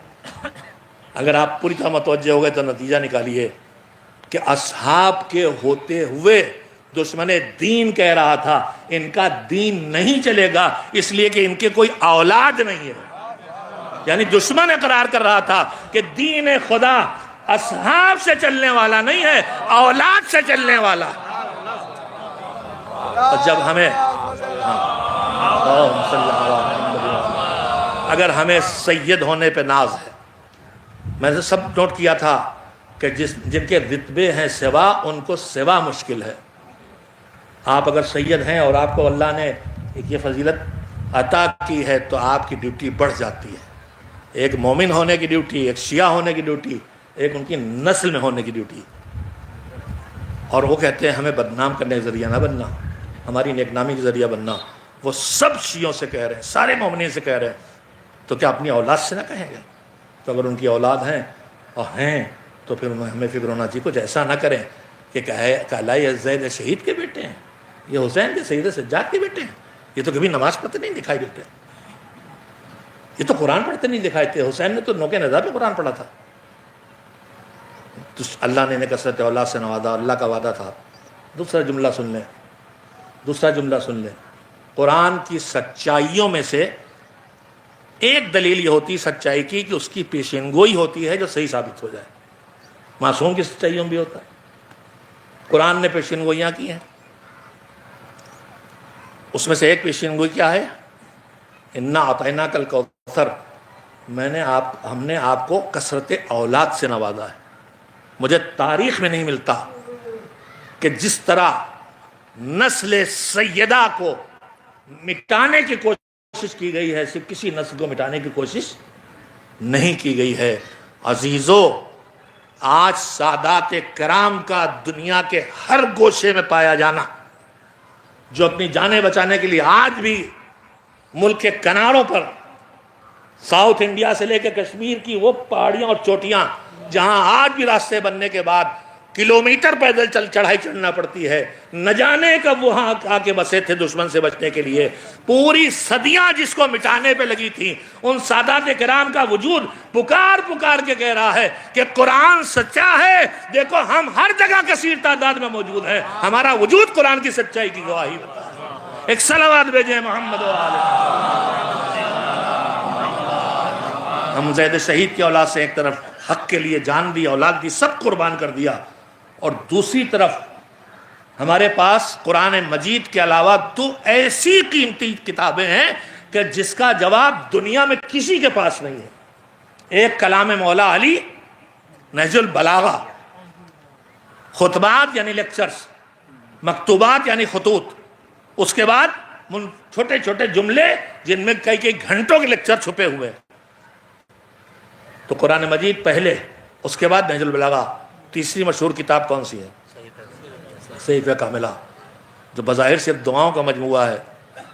اگر آپ پوری طرح متوجہ ہو گئے تو نتیجہ نکالیے کہ اصحاب کے ہوتے ہوئے دشمن دین کہہ رہا تھا ان کا دین نہیں چلے گا, اس لیے کہ ان کے کوئی اولاد نہیں ہے. یعنی دشمن اقرار کر رہا تھا کہ دین خدا اصحاب سے چلنے والا نہیں ہے, اولاد سے چلنے والا. اور جب ہمیں اگر ہمیں سید ہونے پہ ناز ہے, میں نے سب نوٹ کیا تھا کہ جن کے رتبے ہیں سوا, ان کو سوا مشکل ہے. آپ اگر سید ہیں اور آپ کو اللہ نے ایک یہ فضیلت عطا کی ہے تو آپ کی ڈیوٹی بڑھ جاتی ہے. ایک مومن ہونے کی ڈیوٹی, ایک شیعہ ہونے کی ڈیوٹی, ایک ان کی نسل میں ہونے کی ڈیوٹی. اور وہ کہتے ہیں ہمیں بدنام کرنے کا ذریعہ نہ بننا, ہماری نیک نامی کا ذریعہ بننا. وہ سب شیعوں سے کہہ رہے ہیں, سارے مومنین سے کہہ رہے ہیں, تو کیا اپنی اولاد سے نہ کہیں گے؟ تو اگر ان کی اولاد ہیں اور ہیں تو پھر ہمیں فکر ہونا چاہیے کچھ ایسا نہ کریں کہ کہلائے زید شہید کے بیٹے ہیں, یہ حسین کے سید سجاد کے بیٹے ہیں, یہ تو کبھی نماز پڑھتے نہیں دکھائی دیتے, یہ تو قرآن پڑھتے نہیں دکھائے تھے. حسین نے تو نوکے نظر پہ قرآن پڑھا تھا. تو اللہ نے انہیں کثرت اولاد سے نوازا, اللہ کا وعدہ تھا. دوسرا جملہ سن لیں, قرآن کی سچائیوں میں سے ایک دلیل یہ ہوتی سچائی کی کہ اس کی پیشین گوئی ہوتی ہے جو صحیح ثابت ہو جائے. معصوم کی سچائیوں بھی ہوتا ہے, قرآن نے پیشین گوئیاں کی ہیں. اس میں سے ایک پیشین گوئی کیا ہے؟ انا اعطیناک الکوثر, ہم نے آپ کو کثرت اولاد سے نوازا ہے. مجھے تاریخ میں نہیں ملتا کہ جس طرح نسل سیدہ کو مٹانے کی کوشش کی گئی ہے, صرف کسی نسل کو مٹانے کی کوشش نہیں کی گئی ہے. عزیزو, آج سادات کرام کا دنیا کے ہر گوشے میں پایا جانا, جو اپنی جانیں بچانے کے لیے آج بھی ملک کے کناروں پر, ساؤتھ انڈیا سے لے کے کشمیر کی وہ پہاڑیاں اور چوٹیاں جہاں آج بھی راستے بننے کے بعد کلومیٹر پیدل چڑھائی چڑھنا پڑتی ہے, نہ جانے کب وہاں آ کے بسے تھے دشمن سے بچنے کے لیے. پوری صدیاں جس کو مٹانے پہ لگی تھیں, ان سادات کرام کا وجود پکار کے کہہ رہا ہے کہ قرآن سچا ہے. دیکھو ہم ہر جگہ کثیر تعداد میں موجود ہیں, ہمارا وجود قرآن کی سچائی کی گواہی ہوتا ہے. ایک صلوات بھیجیں محمد و آلہ. ہم زید شہید کی اولاد سے ایک طرف حق کے لیے جان دی، اولاد دی، سب قربان کر دیا، اور دوسری طرف ہمارے پاس قرآن مجید کے علاوہ دو ایسی قیمتی کتابیں ہیں کہ جس کا جواب دنیا میں کسی کے پاس نہیں ہے۔ ایک کلام مولا علی نہج البلاغہ، خطبات یعنی لیکچرز، مکتوبات یعنی خطوط، اس کے بعد چھوٹے چھوٹے جملے جن میں کئی کئی گھنٹوں کے لیکچر چھپے ہوئے ہیں۔ تو قرآن مجید پہلے، اس کے بعد نہج البلاغہ، تیسری مشہور کتاب کون سی ہے؟ صحیفہ کاملہ، جو بظاہر صرف دعاؤں کا مجموعہ ہے،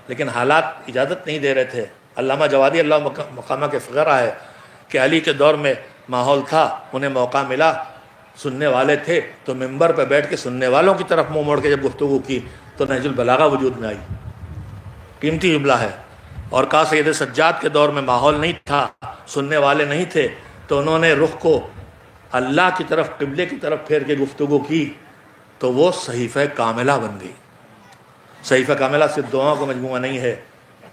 لیکن حالات اجازت نہیں دے رہے تھے۔ علامہ جوادی اللہ مقامہ کے فقرہ ہے کہ علی کے دور میں ماحول تھا، انہیں موقع ملا، سننے والے تھے تو ممبر پہ بیٹھ کے سننے والوں کی طرف منہ موڑ کے جب گفتگو کی تو نہج البلاغہ وجود میں آئی۔ قیمتی جملہ ہے۔ اور کہا سید سجاد کے دور میں ماحول نہیں تھا، سننے والے نہیں تھے، تو انہوں نے رخ کو اللہ کی طرف، قبلے کی طرف پھیر کے گفتگو کی، تو وہ صحیفہ کاملہ بن گئی۔ صحیفہ کاملہ صرف دعاؤں کا مجموعہ نہیں ہے،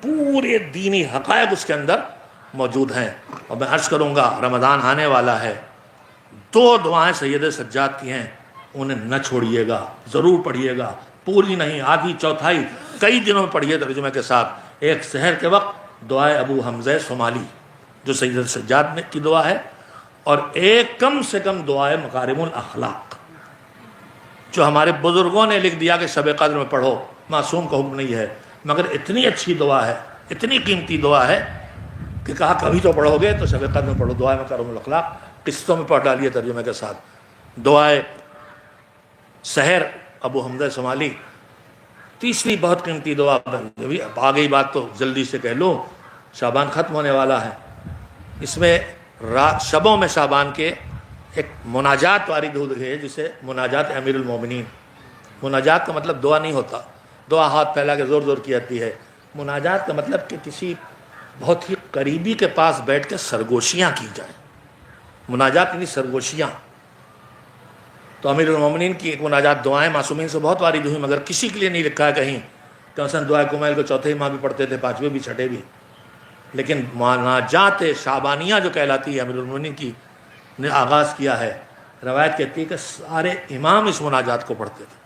پورے دینی حقائق اس کے اندر موجود ہیں۔ اور میں عرض کروں گا، رمضان آنے والا ہے، 2 دعائیں سید سجاد کی ہیں، انہیں نہ چھوڑیے گا، ضرور پڑھیے گا، پوری نہیں، آدھی چوتھائی کئی دنوں میں پڑھیے ترجمے کے ساتھ۔ ایک سحر کے وقت دعائے ابو حمزہ صومالی جو سید سجاد نے کی دعا ہے، اور ایک کم سے کم دعائے مکارم الاخلاق جو ہمارے بزرگوں نے لکھ دیا کہ شب قدر میں پڑھو، معصوم کا حکم نہیں ہے، مگر اتنی اچھی دعا ہے، اتنی قیمتی دعا ہے کہ کہا کبھی تو پڑھو گے تو شب قدر میں پڑھو۔ دعائے مکارم الاخلاق قسطوں میں پڑھ ڈالیے ترجمے کے ساتھ۔ دعائے سحر ابو حمزہ صومالی، تیسری بہت قیمتی دعا، آ گئی بات تو جلدی سے کہہ لوں، شعبان ختم ہونے والا ہے، اس میں شبوں میں شعبان کے ایک مناجات وارد ہو گئی ہے جسے مناجات امیر المومنین۔ مناجات کا مطلب دعا نہیں ہوتا، دعا ہاتھ پھیلا کے زور زور کی جاتی ہے۔ مناجات کا مطلب کہ کسی بہت ہی قریبی کے پاس بیٹھ کے سرگوشیاں کی جائیں۔ مناجات یعنی سرگوشیاں۔ تو امیر المومنین کی ایک مناجات دعائیں معصومین سے بہت وارد ہوئی، مگر کسی کے لیے نہیں لکھا ہے کہیں کہ مثلا دعائے کمیل کو چوتھے ماہ بھی پڑھتے تھے، 5ویں بھی، 6ٹھے بھی، لیکن مناجات شعبانیہ جو کہلاتی ہے امیر المومنین کی نے آغاز کیا ہے۔ روایت کہتی ہے کہ سارے امام اس مناجات کو پڑھتے تھے،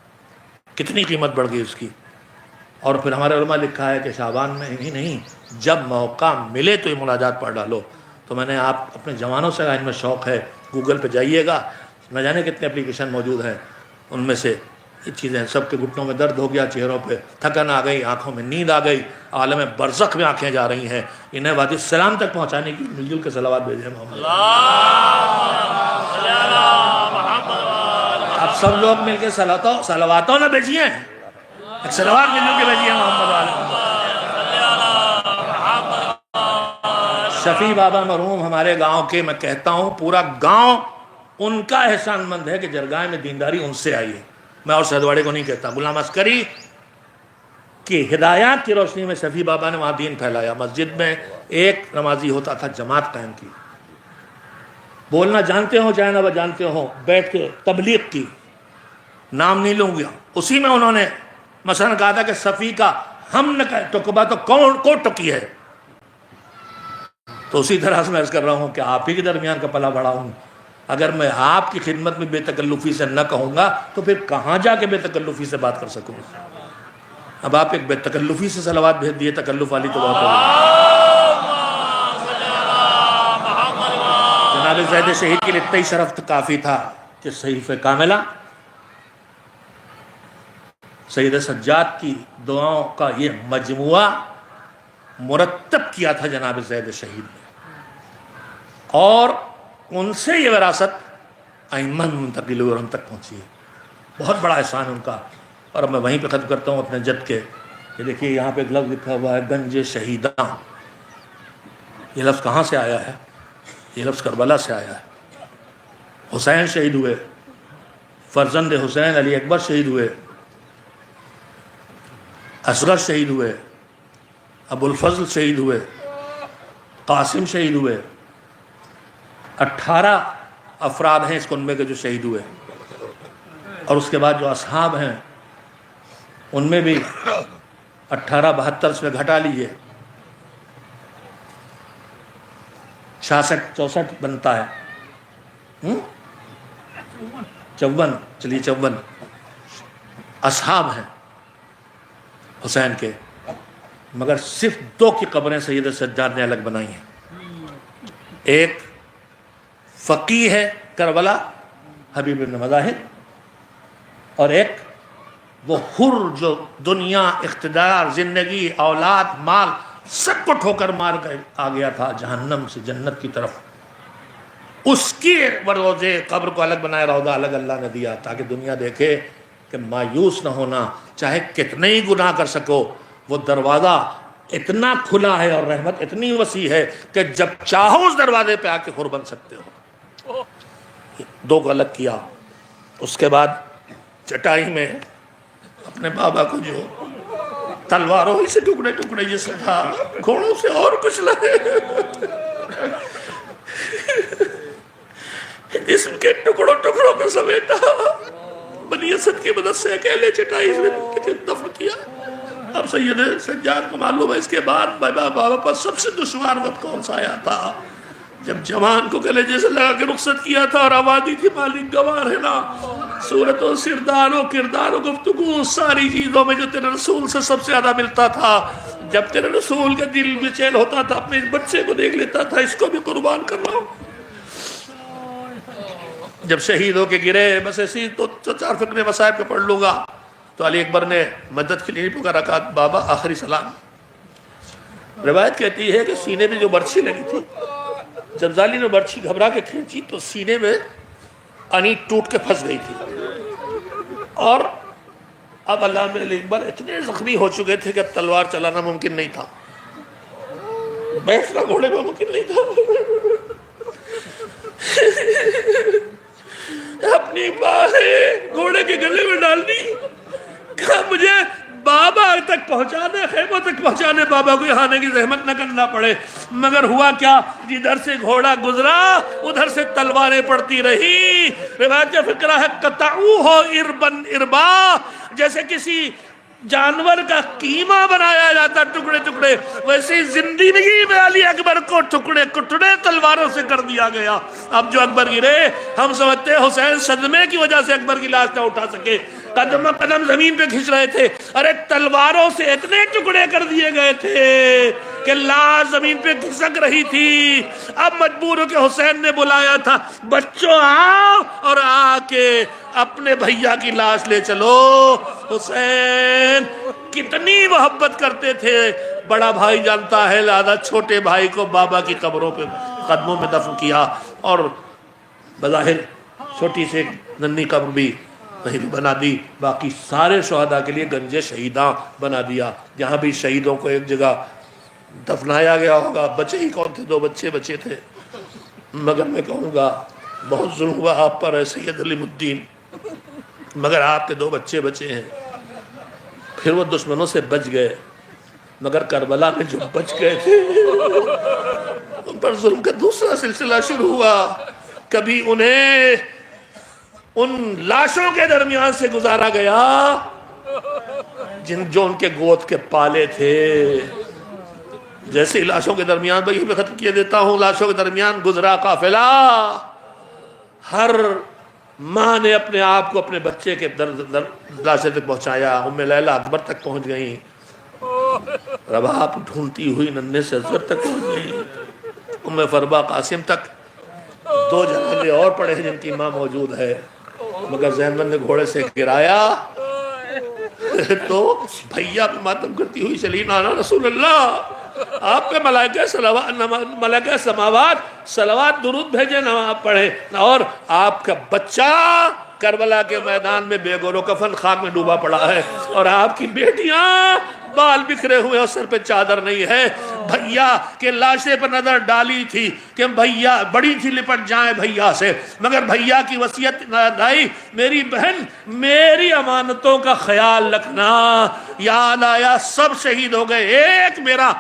کتنی قیمت بڑھ گئی اس کی۔ اور پھر ہمارے علماء لکھا ہے کہ شعبان میں ہی نہیں، جب موقع ملے تو یہ مناجات پڑھ ڈالو۔ تو میں نے آپ اپنے جوانوں سے، ان میں شوق ہے، گوگل پہ جائیے گا، نہ جانے کتنے اپلیکیشن موجود ہیں، ان میں سے یہ چیزیں، سب کے گھٹنوں میں درد ہو گیا، چہروں پہ تھکن آ گئی، آنکھوں میں نیند آ گئی، عالم برزخ میں آنکھیں جا رہی ہیں، انہیں وادی السلام تک پہنچانے کی مل جل کے صلوات بھیجیں محمد۔ آپ سب لوگ مل کے صلواتوں نہ بھیجیے، ایک صلوات مل جل کے بھیجیے محمد علیہ۔ شفیع بابا مرحوم ہمارے گاؤں کے، میں کہتا ہوں پورا گاؤں ان کا احسان مند ہے کہ جرگاہ میں دینداری ان سے آئی ہے۔ میں اور شہدواڑے کو نہیں کہتا، غلام عسکری کی ہدایات کی روشنی میں شفیع بابا نے وہاں دین پھیلایا۔ مسجد میں ایک نمازی ہوتا تھا، جماعت قائم کی، بولنا جانتے ہو چاہے نہ جانتے ہو، بیٹھ کے تبلیغ کی، نام نہیں لوں گا، اسی میں انہوں نے مثلا کہا تھا کہ صفی کا ہم نہ ٹکبا تو کون کو ٹکی ہے۔ تو اسی طرح سے میں عرض کر رہا ہوں کہ آپ ہی کے درمیان کا پلا بڑا ہوں، اگر میں آپ کی خدمت میں بے تکلفی سے نہ کہوں گا تو پھر کہاں جا کے بے تکلفی سے بات کر سکوں گا۔ اب آپ ایک بے تکلفی سے صلوات بھیج دیے، تکلف والی تو بہت ہوگی۔ جناب زید شہید کے لیے اتنا ہی شرف کافی تھا کہ صحیفہ کاملہ سید سجاد کی دعاؤں کا یہ مجموعہ مرتب کیا تھا جناب زید شہید نے، اور ان سے یہ وراثت ائمہ میں منتقل ہوئی اور ہم تک پہنچی ہے۔ بہت بڑا احسان ہے ان کا۔ اور اب میں وہیں پہ ختم کرتا ہوں اپنے جد کے، یہ دیکھیے یہاں پہ ایک لفظ لکھا ہوا ہے گنج شہیداں۔ یہ لفظ کہاں سے آیا ہے؟ یہ لفظ کربلا سے آیا ہے۔ حسین شہید ہوئے، فرزند حسین علی اکبر شہید ہوئے، اصغر شہید ہوئے، ابو الفضل شہید ہوئے، قاسم شہید ہوئے، 18 افراد ہیں اس کنبے کے جو شہید ہوئے، اور اس کے بعد جو اصحاب ہیں ان میں بھی 18 72 میں گھٹا لیجئے، 66 64 بنتا ہے 54 چلیے 54 اصحاب ہیں حسین کے، مگر صرف 2 کی قبریں سید سجاد نے الگ بنائی ہیں۔ ایک فقیہ ہے کربلا حبیب بن مظاہر، اور ایک وہ حر جو دنیا اقتدار زندگی اولاد مال سب کو ٹھوکر مار کر آ گیا تھا جہنم سے جنت کی طرف، اس کی روضے قبر کو الگ بنایا، روضہ الگ اللہ نے دیا تاکہ دنیا دیکھے کہ مایوس نہ ہونا، چاہے کتنے ہی گناہ کر سکو، وہ دروازہ اتنا کھلا ہے اور رحمت اتنی وسیع ہے کہ جب چاہو اس دروازے پہ آ کے حر بن سکتے ہو۔ 2 کو الگ کیا۔ اس کے بعد چٹائی میں اپنے بابا کو جو تلواروں ہی سے ٹکڑے ٹکڑے جیسے تھا، گھوڑوں سے اور کچھ لگے، جسم کے ٹکڑوں ٹکڑوں کو سمیٹا، بنی اسد کی مدد سے اکیلے چٹائی میں دفن کیا۔ اب سید سجاد کو معلوم ہے اس کے بعد بابا پر سب سے دشوار وقت کون سا آیا تھا، جب جوان کو کلیجے سے لگا کے رخصت کیا تھا اور آبادی تھی مالک گوار ہے نا، صورت و سردار و کردار و گفتگو ساری چیزوں میں جو تیرے رسول سے سب سے زیادہ ملتا تھا، جب تیرے رسول کا دل بے چین ہوتا تھا اپنے اس بچے کو دیکھ لیتا تھا، اس کو بھی قربان کر رہا ہوں۔ جب شہید ہو کے گرے، بس ایسی تو 4 فقرے مصائب کے پڑھ لوں گا، تو علی اکبر نے مدد کے لیے پکارا، کہا بابا آخری سلام۔ روایت کہتی ہے کہ سینے میں جو برچھی لگی تھی، جب ظالی نے برچھی گھبرا کے کھینچی تو سینے میں انی ٹوٹ کے پھنس گئی تھی، اور اب علامہ علی اکبر اتنے زخمی ہو چکے تھے کہ اب تلوار چلانا ممکن نہیں تھا، بیٹھنا گھوڑے میں ممکن نہیں تھا۔ اپنی باہیں گھوڑے کے گلے میں ڈال دی، کہا مجھے بابا تک پہنچانے، خیموں تک پہنچانے، بابا کو یہاں آنے کی زحمت نہ کرنا پڑے۔ مگر ہوا کیا، جدھر سے گھوڑا گزرا ادھر سے تلواریں پڑتی رہی۔ روایت کا فقرہ ہے قطعوہ اربن اربا، جیسے کسی جانور کا قیمہ بنایا جاتا ٹکڑے ٹکڑے، ویسے زندگی میں علی اکبر کو ٹکڑے ٹکڑے تلواروں سے کر دیا گیا۔ اب جو اکبر گرے، ہم سمجھتے حسین صدمے کی وجہ سے اکبر کی لاش نہ اٹھا سکے، قدم قدم زمین پہ کھنچ رہے تھے، ارے تلواروں سے اتنے ٹکڑے کر دیے گئے تھے کہ لاش زمین پہ کھسک رہی تھی۔ اب مجبور ہو کہ حسین نے بلایا تھا، بچوں آؤ اور آ کے اپنے بھیا کی لاش لے چلو۔ حسین کتنی محبت کرتے تھے، بڑا بھائی جانتا ہے، لہذا چھوٹے بھائی کو بابا کی قبروں پہ قدموں میں دفن کیا، اور بظاہر چھوٹی سے ننھی قبر بھی وہیں بنا دی، باقی سارے شہداء کے لیے گنج شہیداں بنا دیا، جہاں بھی شہیدوں کو ایک جگہ دفنایا گیا ہوگا۔ بچے ہی کون تھے، 2 بچے بچے تھے، مگر میں کہوں گا بہت ظلم ہوا آپ پر ہے سید علیم الدین، مگر آپ کے 2 بچے بچے ہیں۔ پھر وہ دشمنوں سے بچ گئے، مگر کربلا میں جو بچ گئے تھے ان پر ظلم کا دوسرا سلسلہ شروع ہوا۔ کبھی انہیں ان لاشوں کے درمیان سے گزارا گیا جو ان کے گود کے پالے تھے، جیسے لاشوں کے درمیان، بھائی میں ختم کیے دیتا ہوں، لاشوں کے درمیان گزرا قافلہ، ہر ماں نے اپنے آپ کو اپنے بچے کے لاشے تک پہنچایا۔ ام لیلہ اکبر تک پہنچ گئیں، رباب ڈھونڈتی ہوئی ننھے سے اصغر تک پہنچ گئی، ام فربا قاسم تک، 2 جنازے اور پڑے ہیں جن کی ماں موجود ہے، مگر زینب نے گھوڑے سے گرایا تو بھیا پہ ماتم کرتی ہوئی چلی، نانا رسول اللہ آپ پہ ملائکہ سماوات صلوات درود بھیجے نہ آپ پڑھے، اور آپ کا بچہ کربلا کے میدان میں بے گور و کفن خاک میں ڈوبا پڑا ہے، اور آپ کی بیٹیاں بال بکھرے ہوئے اور سر پہ چادر نہیں ہے۔ بھیا کے لاشے پر نظر ڈالی تھی کہ بھیا بڑی تھی لپٹ جائیں بھیا سے، مگر بھیا کی وصیت یاد آئی، میری بہن میری امانتوں کا خیال رکھنا۔ یاد آیا سب شہید ہو گئے، ایک میرا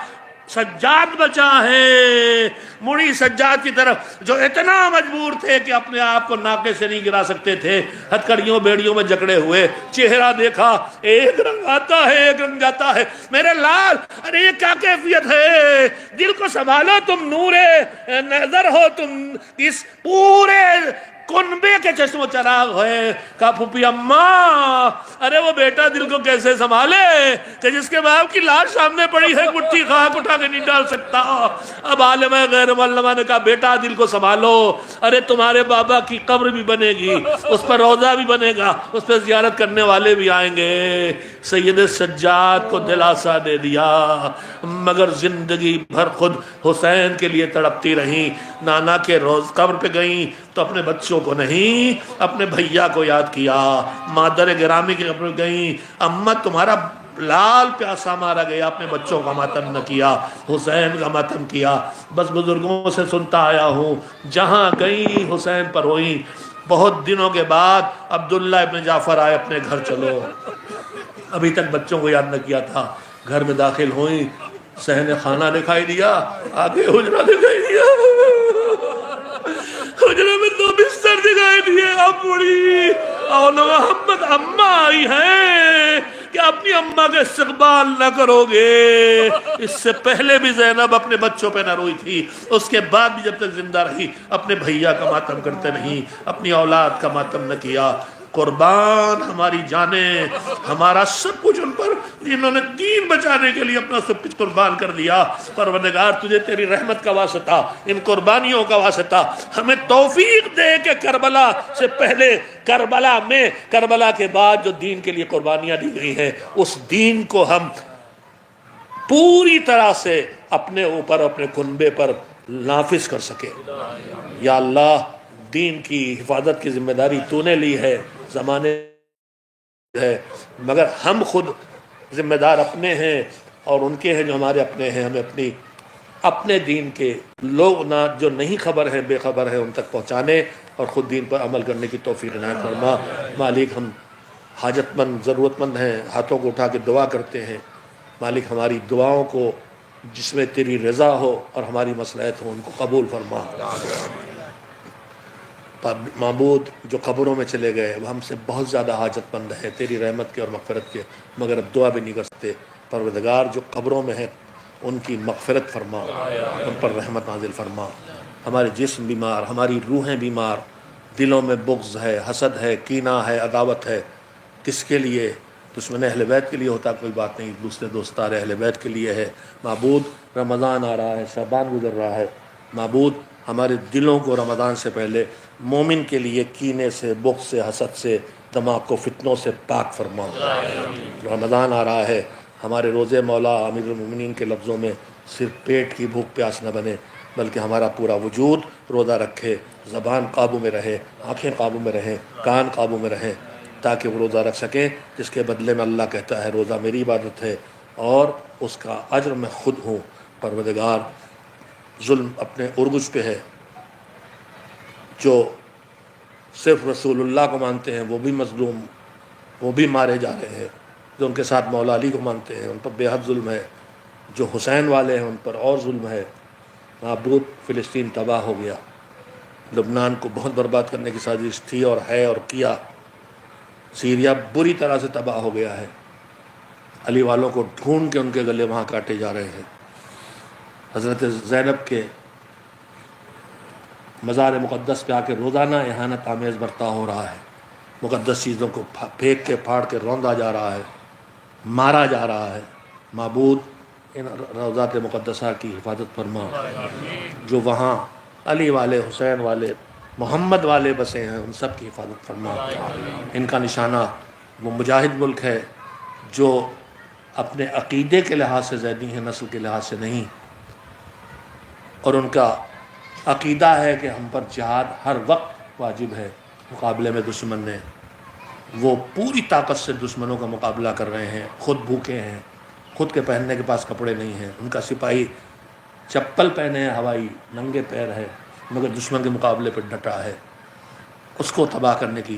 سجاد بچا ہے، مڑی سجاد کی طرف جو اتنا مجبور تھے کہ اپنے آپ کو ناکے سے نہیں گرا سکتے تھے، ہتھکڑیوں بیڑیوں میں جکڑے ہوئے، چہرہ دیکھا ایک رنگ آتا ہے ایک رنگ جاتا ہے، میرے لال ارے یہ کیا کیفیت ہے، دل کو سنبھالو، تم نور نظر ہو، تم اس پورے کنبے کے چشم و چراغ ہے۔ کہا پھوپھی اماں ارے وہ بیٹا دل کو کیسے سنبھالے کہ جس کے باپ کی لاش سامنے پڑی ہے، مٹھی خاک اٹھا کے نہیں ڈال سکتا۔ اب عالم غیر معلمہ نے کہا بیٹا دل کو سنبھالو، ارے تمہارے بابا کی قبر بھی بنے گی، اس پر روضہ بھی بنے گا، اس پر زیارت کرنے والے بھی آئیں گے۔ سید سجاد کو دلاسا دے دیا، مگر زندگی بھر خود حسین کے لیے تڑپتی رہیں۔ نانا کے روز قبر پہ گئیں تو اپنے بچوں کو نہیں، اپنے بھیا کو یاد کیا۔ مادر گرامی کی قبر گئیں، اماں تمہارا لال پیاسا مارا گیا، اپنے بچوں کا ماتم نہ کیا، حسین کا ماتم کیا۔ بس بزرگوں سے سنتا آیا ہوں، جہاں گئیں حسین پر ہوئیں۔ بہت دنوں کے بعد عبداللہ ابن جعفر آئے، اپنے گھر چلو، ابھی تک بچوں کو یاد نہ کیا تھا۔ گھر میں داخل ہوئیں، صحن خانہ دکھائی دیا، آگے حجرہ دکھائی دیا، حجرے میں دو بستر دکھائی دیے۔ اب بڑی اور محمد اماں آئی ہیں کہ اپنی اماں کا استقبال نہ کرو گے۔ اس سے پہلے بھی زینب اپنے بچوں پہ نہ روئی تھی، اس کے بعد بھی جب تک زندہ رہی اپنے بھیا کا ماتم کرتے نہیں، اپنی اولاد کا ماتم نہ کیا۔ قربان ہماری جانیں، ہمارا سب کچھ ان پر، انہوں نے دین بچانے کے لیے اپنا سب کچھ قربان کر دیا۔ پروردگار تجھے تیری رحمت کا واسطہ، ان قربانیوں کا واسطہ ہمیں توفیق دے کہ کربلا سے پہلے، کربلا میں، کربلا کے بعد جو دین کے لیے قربانیاں دی گئی ہیں، اس دین کو ہم پوری طرح سے اپنے اوپر، اپنے کنبے پر نافذ کر سکے۔ یا اللہ دین کی حفاظت کی ذمہ داری تو نے لی ہے، زمانے ہے، مگر ہم خود ذمہ دار اپنے ہیں اور ان کے ہیں جو ہمارے اپنے ہیں۔ ہمیں اپنے دین کے لوگ نہ جو نہیں خبر ہے، بے خبر ہے، ان تک پہنچانے اور خود دین پر عمل کرنے کی توفیق عنایت فرما۔ مالک ہم حاجت مند، ضرورت مند ہیں، ہاتھوں کو اٹھا کے دعا کرتے ہیں۔ مالک ہماری دعاؤں کو جس میں تیری رضا ہو اور ہماری مصلحت ہو ان کو قبول فرما۔ معبود جو قبروں میں چلے گئے وہ ہم سے بہت زیادہ حاجت مند ہے تیری رحمت کے اور مغفرت کے، مگر اب دعا بھی نہیں کر سکتے۔ پروردگار جو قبروں میں ہیں ان کی مغفرت فرما، ان پر رحمت نازل فرما۔ ہمارے جسم بیمار، ہماری روحیں بیمار، دلوں میں بغض ہے، حسد ہے، کینہ ہے، عداوت ہے، کس کے لیے؟ دشمن اہل بیت کے لیے ہوتا کوئی بات نہیں، دوسرے دوستار اہل بیت کے لیے ہے۔ معبود رمضان آ رہا ہے، شعبان گزر رہا ہے، معبود ہمارے دلوں کو رمضان سے پہلے مومن کے لیے کینے سے، بغض سے، حسد سے، دماغ کو فتنوں سے پاک فرما۔ رمضان آ رہا ہے، ہمارے روزے مولا امیر المومنین کے لفظوں میں صرف پیٹ کی بھوک پیاس نہ بنے بلکہ ہمارا پورا وجود روزہ رکھے، زبان قابو میں رہے، آنکھیں قابو میں رہیں، کان قابو میں رہیں، تاکہ وہ روزہ رکھ سکیں جس کے بدلے میں اللہ کہتا ہے روزہ میری عبادت ہے اور اس کا اجر میں خود ہوں۔ پروردگار ظلم اپنے عروج پہ ہے، جو صرف رسول اللہ کو مانتے ہیں وہ بھی مظلوم، وہ بھی مارے جا رہے ہیں، جو ان کے ساتھ مولا علی کو مانتے ہیں ان پر بے حد ظلم ہے، جو حسین والے ہیں ان پر اور ظلم ہے۔ معبود فلسطین تباہ ہو گیا، لبنان کو بہت برباد کرنے کی سازش تھی اور ہے اور کیا، سیریا بری طرح سے تباہ ہو گیا ہے، علی والوں کو ڈھونڈ کے ان کے گلے وہاں کاٹے جا رہے ہیں۔ حضرت زینب کے مزار مقدس پہ آ کے روزانہ اہانت آمیز برتاؤ ہو رہا ہے، مقدس چیزوں کو پھینک کے پھاڑ کے روندا جا رہا ہے، مارا جا رہا ہے۔ معبود ان روضات مقدسہ کی حفاظت فرما، جو وہاں علی والے، حسین والے، محمد والے بسے ہیں ان سب کی حفاظت فرما۔ ان کا نشانہ وہ مجاہد ملک ہے جو اپنے عقیدے کے لحاظ سے زیدی ہیں، نسل کے لحاظ سے نہیں، اور ان کا عقیدہ ہے کہ ہم پر جہاد ہر وقت واجب ہے مقابلے میں دشمن نے۔ وہ پوری طاقت سے دشمنوں کا مقابلہ کر رہے ہیں، خود بھوکے ہیں، خود کے پہننے کے پاس کپڑے نہیں ہیں، ان کا سپاہی چپل پہنے ہیں ہوائی، ننگے پیر ہے، مگر دشمن کے مقابلے پر ڈٹا ہے۔ اس کو تباہ کرنے کی